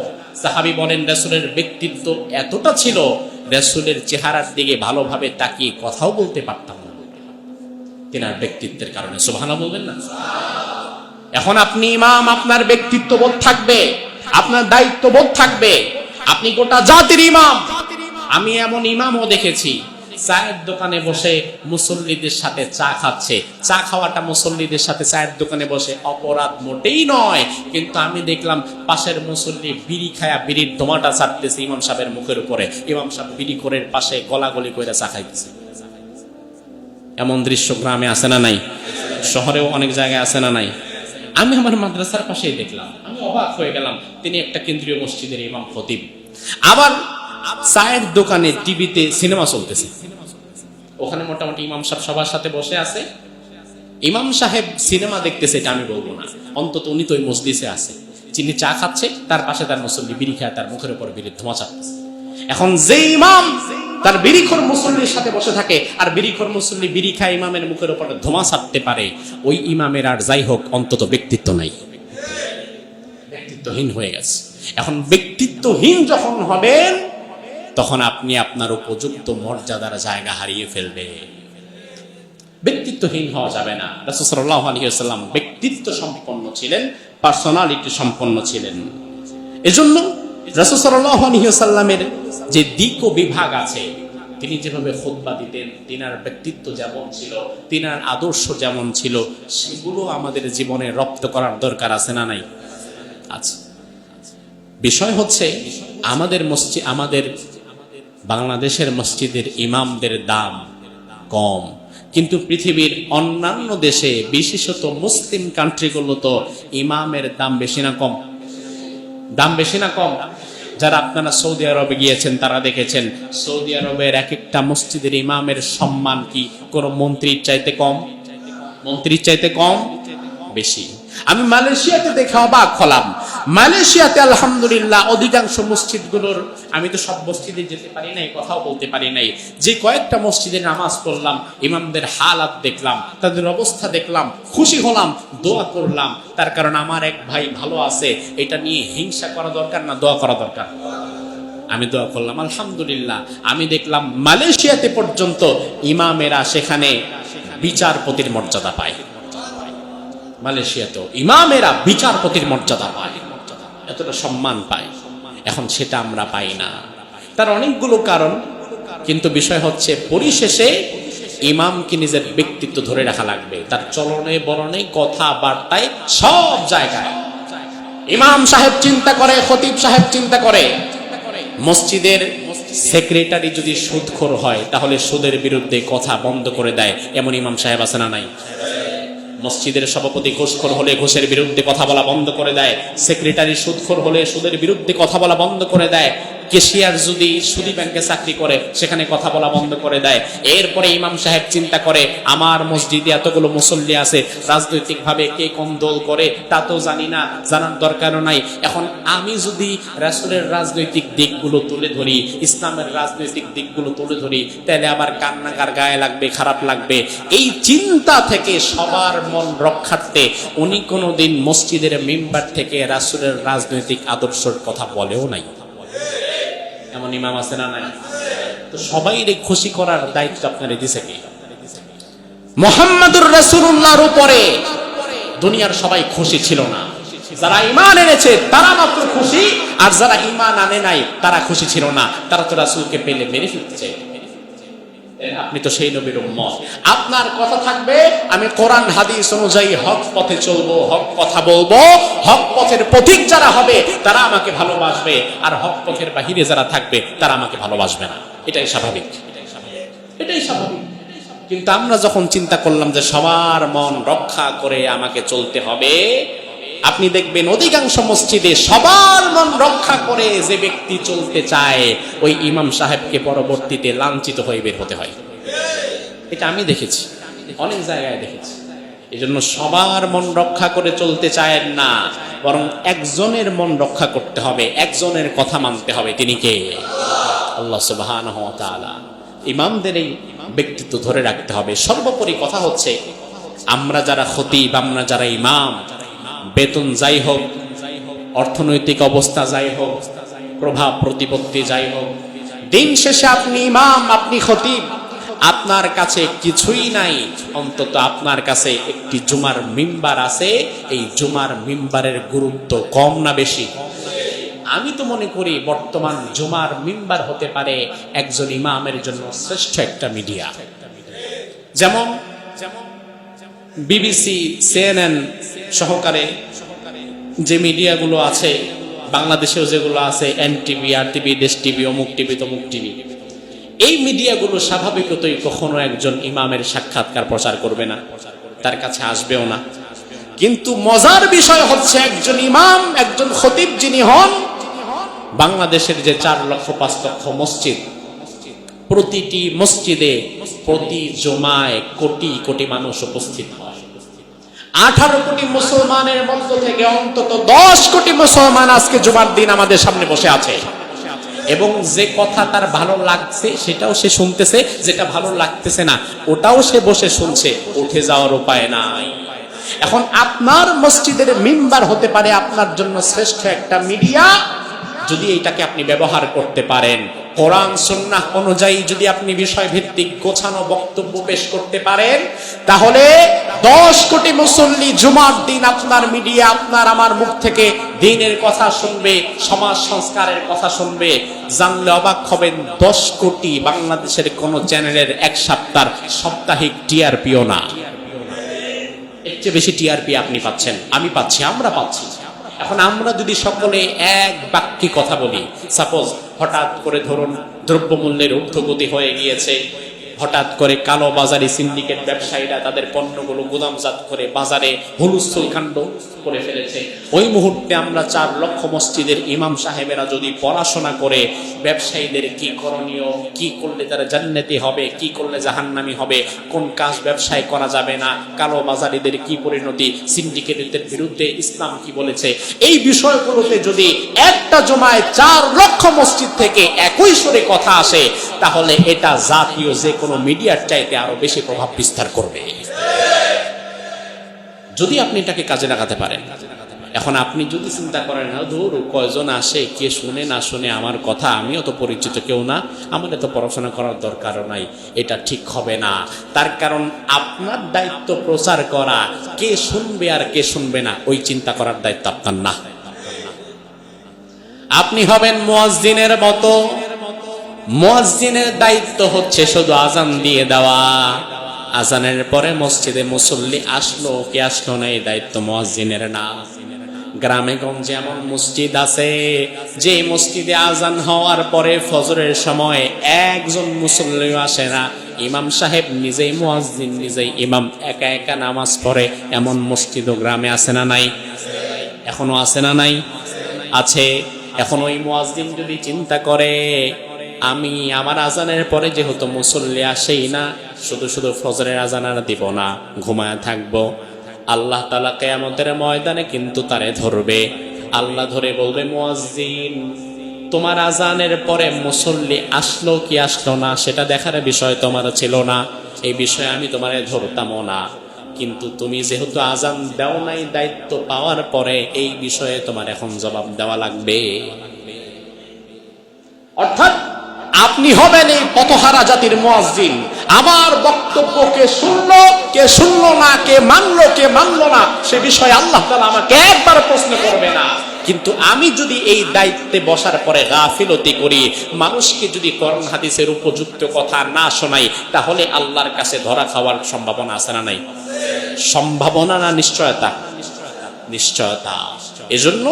সাহাবী বলেন রাসূলের ব্যক্তিত্ব এতটা ছিল, রাসূলের চেহারার দিকে ভালোভাবে তাকিয়ে কথাও বলতে পারতাম না, তেনার ব্যক্তিত্বের কারণে। সুবহানাল্লাহ বলবেন না? এখন আপনি ইমাম, আপনার ব্যক্তিত্ববোধ থাকবে, আপনার দায়িত্ববোধ থাকবে, আপনি গোটা জাতির ইমাম। আমি এমন ইমামও দেখেছি চায়ের দোকানে বসে মুসল্লিদের সাথে চা খাচ্ছে। চা খাওয়াটা মুসল্লিদের সাথে চায়ের দোকানে বসে অপরাধ মোটেই নয়, কিন্তু আমি দেখলাম পাশের মুসল্লি বিড়ি খায়া বিড়ির ধোঁয়াটা ছাড়তেছে ইমাম সাহেবের মুখের উপরে। ইমাম সাহেব বিড়ি করে পাশে গলাগলি করে চা খাইতেছে। এমন দৃশ্য গ্রামে আছে না নাই? শহরেও অনেক জায়গায় আছে না নাই? আমি আমার মাদ্রাসার পাশেই দেখলাম, আমি অবাক হয়ে গেলাম। তিনি একটা কেন্দ্রীয় মসজিদের ইমাম খতিব, আবার চায়ের দোকানে টিভিতে সিনেমা চলতেছে। ওখানে মোটামুটি ইমাম সাহেব সবার সাথে বসে আছে। ইমাম সাহেব সিনেমা দেখতেছে এটা আমি বলবো না, অন্তত উনি তো ওই মজলিসে আছে। যিনি চা খাচ্ছে তার পাশে তার মুসল্লি বিড়ি খায়, তার মুখের উপর বিড়ির ধোঁয়া ছাড়তেছে। এখন যে ইমাম তার বিড়িখোর মুসল্লির সাথে বসে থাকে আর বিড়িখোর মুসল্লি বিড়ি খায় ইমামের মুখের উপর ধোঁয়া ছাড়তে পারে, ওই ইমামের আর যাই হোক অন্তত ব্যক্তিত্ব নাই, ব্যক্তিত্বহীন হয়ে গেছে। এখন ব্যক্তিত্বহীন যখন হবেন, তখন আপনি আপনার উপযুক্ত মর্যাদার জায়গা হারিয়ে ফেলবে। ব্যক্তিত্বহীন হওয়া যাবে না। রাসূল সাল্লাল্লাহু আলাইহি ওয়াসাল্লাম ব্যক্তিত্ব সম্পন্ন ছিলেন, পার্সোনালিটি সম্পন্ন ছিলেন। এজন্য রাসূল সাল্লাল্লাহু আলাইহি ওয়াসাল্লামের যে দিক ও বিভাগ আছে, তিনি যেভাবে খুতবা দিতেন, তিনার ব্যক্তিত্ব যেমন ছিল, তিনার আদর্শ যেমন ছিল, সেগুলো আমাদের জীবনে রপ্ত করার দরকার আছে না নাই? আচ্ছা, বিষয় হচ্ছে আমাদের বাংলাদেশের মসজিদের ইমামদের দাম কম, কিন্তু পৃথিবীর অন্যান্য দেশে বিশেষত মুসলিম কান্ট্রিগুলো তো ইমামের দাম বেশি না কম? দাম বেশি না কম? যারা আপনারা সৌদি আরবে গিয়েছেন তারা দেখেছেন সৌদি আরবের এক একটা মসজিদের ইমামের সম্মান কি কোন মন্ত্রীর চাইতে কম? মন্ত্রীর চাইতে কম? বেশি। আমি মালয়েশিয়াতে দেখে অবাক হলাম। মালয়েশিয়াতে আলহামদুলিল্লাহ অধিকাংশ মসজিদগুলোর, আমি তো সব মসজিদে যেতে পারি নাই, কথাও বলতে পারি নাই, যে কয়েকটা মসজিদে নামাজ পড়লাম, ইমামদের হালাত দেখলাম, তাদের অবস্থা দেখলাম, খুশি হলাম, দোয়া করলাম। তার কারণ আমার এক ভাই ভালো আছে, এটা নিয়ে হিংসা করা দরকার না, দোয়া করা দরকার। আমি দোয়া করলাম আলহামদুলিল্লাহ। আমি দেখলাম মালয়েশিয়াতে পর্যন্ত ইমামেরা সেখানে বিচারপতির মর্যাদা পায়। মালয়েশিয়াতেও ইমামেরা বিচারপতির মর্যাদা পায়, এতটা সম্মান পায়। এখন সেটা আমরা পাই না। তার অনেকগুলো কারণ, কিন্তু বিষয় হচ্ছে পরিশেষে ইমামকে নিজের ব্যক্তিত্ব ধরে রাখা লাগবে, তার চলনে বলনে কথাবার্তায় সব জায়গায়। ইমাম সাহেব চিন্তা করে, খতিব সাহেব চিন্তা করে, মসজিদের সেক্রেটারি যদি সুদখোর হয় তাহলে সুদের বিরুদ্ধে কথা বন্ধ করে দেয়, এমন ইমাম সাহেব আছে না নাই? মসজিদের সভাপতি ঘুষখোর হলে ঘুষের বিরুদ্ধে কথা বলা বন্ধ করে দেয়, সেক্রেটারি সুদখোর হলে সুদের বিরুদ্ধে কথা বলা বন্ধ করে দেয়, কেশিয়ার যদি সুদী ব্যাংকে চাকরি করে সেখানে কথা বলা বন্ধ করে দেয়। এরপরে ইমাম সাহেব চিন্তা করে আমার মসজিদে এতগুলো মুসল্লি আছে, রাজনৈতিকভাবে কে কোন দল করে তা তো জানি না, জানার দরকারও নাই। এখন আমি যদি রাসূলের রাজনৈতিক দিকগুলো তুলে ধরি, ইসলামের রাজনৈতিক দিকগুলো তুলে ধরি, তাহলে আবার কান্নাকার গায়ে লাগবে, খারাপ লাগবে। এই চিন্তা থেকে সবার মন রক্ষার্থে উনি কোনোদিন মসজিদের মিম্বার থেকে রাসূলের রাজনৈতিক আদর্শের কথা বলেও নাই। এমন ইমাম আছে না নাই? তো সবাইরে খুশি করার দায়িত্ব আপনারে দিছে কে? মুহাম্মাদুর রাসূলুল্লাহর উপরে দুনিয়ার সবাই খুশি ছিল না। যারা ঈমান এনেছে তারা মাত্র খুশি, আর যারা ঈমান আনে নাই তারা খুশি ছিল না। তারা তো রাসূলকে পেলে মেরে ফেলতে। আপনি তো সেই নবীর উম্মত, আপনার কথা থাকবে আমি কোরআন হাদিস অনুযায়ী হক পথে চলবো, হক কথা বলবো, হক পথের পথিক যারা হবে তারা আমাকে ভালোবাসবে, আর হক পথের বাহিরে যারা থাকবে তারা আমাকে ভালোবাসবে না। এটাই স্বাভাবিক, এটাই স্বাভাবিক। কিন্তু আমরা যখন চিন্তা করলাম যে সবার মন রক্ষা করে আমাকে চলতে হবে, আপনি দেখবেন অধিকাংশ মসজিদে সবার মন রক্ষা করে যে ব্যক্তি চলতে চায় ওই ইমাম সাহেবকে পরবর্তীতে লাঞ্ছিত হয়ে বের হতে হয়। এটা আমি দেখেছি, অনেক জায়গায় দেখেছি। এই জন্য সবার মন রক্ষা করে চলতে চায়েন না, বরং একজনের মন রক্ষা করতে হবে, একজনের কথা মানতে হবে। তিনি কে? আল্লাহ সুবহানাহু ওয়া তাআলা। ইমামদের এই ব্যক্তিত্ব ধরে রাখতে হবে। সর্বোপরি কথা হচ্ছে আমরা যারা খতিব, আমরা যারা ইমাম, বেতন যাই হোক, অর্থনৈতিক অবস্থা যাই হোক, প্রভাব প্রতিপত্তি যাই হোক, দিন শেষে আপনি ইমাম, আপনি খতিব, আপনার কাছে কিছুই নাই, অন্তত আপনার কাছে একটি জুমার মিম্বার আছে। এই জুমার মিম্বারের গুরুত্ব কম না বেশি? আমি তো মনে করি বর্তমান জুমার মিম্বার হতে পারে একজন ইমামের জন্য শ্রেষ্ঠ একটা মিডিয়া। যেমন বিবিসি, সিএনএন সহকারে যে মিডিয়াগুলো আছে, বাংলাদেশেও যেগুলো আছে, এনটিভি, আরটিভি, দেশ টিভি, অমুক টিভি, তমুক টিভি, এই মিডিয়াগুলো স্বাভাবিকতই কখনো একজন ইমামের সাক্ষাৎকার প্রচার করবে না, তার কাছে আসবেও না। কিন্তু মজার বিষয় হচ্ছে একজন ইমাম, একজন খতিব যিনি হন, বাংলাদেশের যে 4 লক্ষ 5 লক্ষ মসজিদ, প্রতিটি মসজিদে প্রতি জুমায় কোটি কোটি মানুষ উপস্থিত হয়। 18 কোটি মুসলমানের মধ্য থেকে অন্তত 10 কোটি মুসলমান আজকে জুমার দিন আমাদের সামনে বসে আছে, এবং যে কথা তার ভালো লাগছে সেটাও সে শুনতেছে, যেটা ভালো লাগতেছে না ওটাও সে বসে শুনছে, উঠে যাওয়ার উপায় নাই। এখন আপনার মসজিদের মিম্বার হতে পারে আপনার জন্য শ্রেষ্ঠ একটা মিডিয়া, যদি এইটাকে আপনি ব্যবহার করতে পারেন। কোরআন সুন্নাহ অনুযায়ী যদি আপনি বিষয় ভিত্তিক গোছানো বক্তব্য পেশ করতে পারেন, তাহলে 10 কোটি মুসল্লি জুমার দিন আপনার মিডিয়া, আপনার আমার মুখ থেকে দ্বীনের কথা শুনবে, সমাজ সংস্কারের কথা শুনবে। জানলে অবাক হবেন, 10 কোটি বাংলাদেশের কোন চ্যানেলের এক সপ্তাহ সাপ্তাহিক টিআরপিও না। এর চেয়ে বেশি টিআরপি আপনি পাচ্ছেন, আমি পাচ্ছি, আমরা পাচ্ছি। এখন আমরা যদি সকলে এক বাক্যে কথা বলি, সাপোজ হঠাৎ করে ধরুন দ্রব্যমূল্যের ঊর্ধ্বগতি হয়ে গিয়েছে, হঠাৎ করে কালো বাজারি সিন্ডিকেট ব্যবসায়ীরা তাদের পণ্যগুলো গুদামজাত করে বাজারে হুলস্থুল কাণ্ড করে ফেলেছে। ওই মুহূর্তে আমরা 4 লক্ষ মসজিদের ইমাম সাহেবেরা যদি পড়াশোনা করে ব্যবসায়ীদের কি করণীয়, কি করলে তারা জান্নাতি হবে, কি করলে জাহান্নামী হবে, কোন কাজ ব্যবসায় করা যাবে না, কালো বাজারিদের কি পরিণতি, সিন্ডিকেটদের বিরুদ্ধে ইসলাম কি বলেছে, এই বিষয়গুলোতে যদি একটা জমায় 4 লক্ষ মসজিদ থেকে একই সুরে কথা আসে, তাহলে এটা জাতীয় যে কোনো মিডিয়ার চাইতে আরো বেশি প্রভাব বিস্তার করবে, যদি আপনি এটাকে কাজে লাগাতে পারেন। এখন আপনি যদি চিন্তা করেন, না ধরো কয়জন আসে, কে শুনে না শুনে আমার কথা, আমিও তো পরিচিত কেউ না, আমার তো পড়াশোনা করার দরকারও নাই, এটা ঠিক হবে না। তার কারণ আপনার দায়িত্ব প্রচার করা, কে শুনবে আর কে শুনবে না ওই চিন্তা করার দায়িত্ব আপনার না। আপনি হবেন মুয়াজ্জিনের মতো। মুয়াজ্জিনের দায়িত্ব হচ্ছে শুধু আজান দিয়ে দেওয়া, আজানের পরে মসজিদে মুসল্লি আসলো কি আসলো না এই দায়িত্ব মুয়াজ্জিনের না। গ্রামে গঞ্জে এমন মসজিদ আছে যে মসজিদে আজান হওয়ার পরে ফজরের সময় একজন মুসল্লিও আসে না, ইমাম সাহেব নিজেই মুয়াজ্জিন, নিজেই ইমাম, একা একা নামাজ পড়ে। এমন মসজিদ ও গ্রামে আছে না নাই? এখনো আছে না নাই? আছে। এখন ওই মুয়াজ্জিন যদি চিন্তা করে, আমি আমার আজানের পরে যেহেতু মুসল্লি আসেই না, শুধু শুধু ফজরের আজান আর দিব না, ঘুমায় থাকবো, আল্লাহ তাআলা কিয়ামতের ময়দানে কিন্তু তারে ধরবে। আল্লাহ ধরে বলবে, মুয়াজ্জিন তোমার আজানের পরে মুসল্লি আসলো কি আসলো না সেটা দেখার বিষয় তোমার ছিল না, এই বিষয়ে আমি তোমারে ধরতামও না, কিন্তু তুমি যেহেতু আজান দাও নাই, দায়িত্ব পাওয়ার পরে এই বিষয়ে তোমার এখন জবাব দেওয়া লাগবে। অর্থাৎ আপনি হবেন এই পথহারা জাতির মুয়াজ্জিন। আমার বক্তব্য কে শুনলো না, কে মানলো না সে বিষয়ে আল্লাহ তাআলা আমাকে একবার প্রশ্ন করবে না। কিন্তু আমি যদি এই দায়িত্বে বসার পরে গাফিলতি করি, মানুষকে যদি কোরআন হাদিসের উপযুক্ত কথা না শোনাই, তাহলে আল্লাহর কাছে ধরা খাওয়ার সম্ভাবনা আছে না নাই? সম্ভাবনা না নিশ্চয়তা? নিশ্চয়তা। এজন্য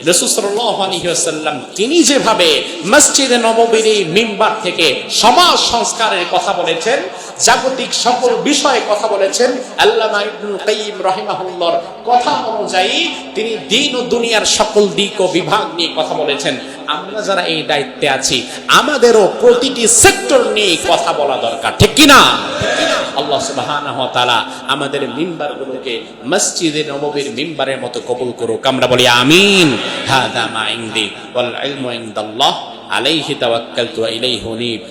রাসূল সাল্লাল্লাহু আলাইহি ওয়াসাল্লাম তিনি যেভাবে মসজিদে নববীর মিম্বার থেকে সমাজ সংস্কারের কথা বলেছেন, জাগতিক সকল বিষয়ে কথা বলেছেন, আল্লামা ইবনুল কাইয়্যিম রাহিমাহুল্লাহর কথা অনুযায়ী তিনি দ্বীন ও দুনিয়ার সকল দিক ও বিভাগ নিয়ে কথা বলেছেন। আমরা যারা এই দায়িত্বে আছি, আমাদেরও প্রতিটি সেক্টর নিয়ে কথা বলা দরকার, ঠিক কি না? আল্লাহ সুবহানাহু ওয়া তাআলা আমাদের মিম্বারগুলোকে মসজিদে নববীর মিম্বারের মতো কবুল করুক। আমরা বলি আমিন। হাদা মা ইনদি ওয়াল ইলমু ইনদাল্লাহ আলাইহি তাওয়াক্কালতু ওয়া ইলাইহি উনীব।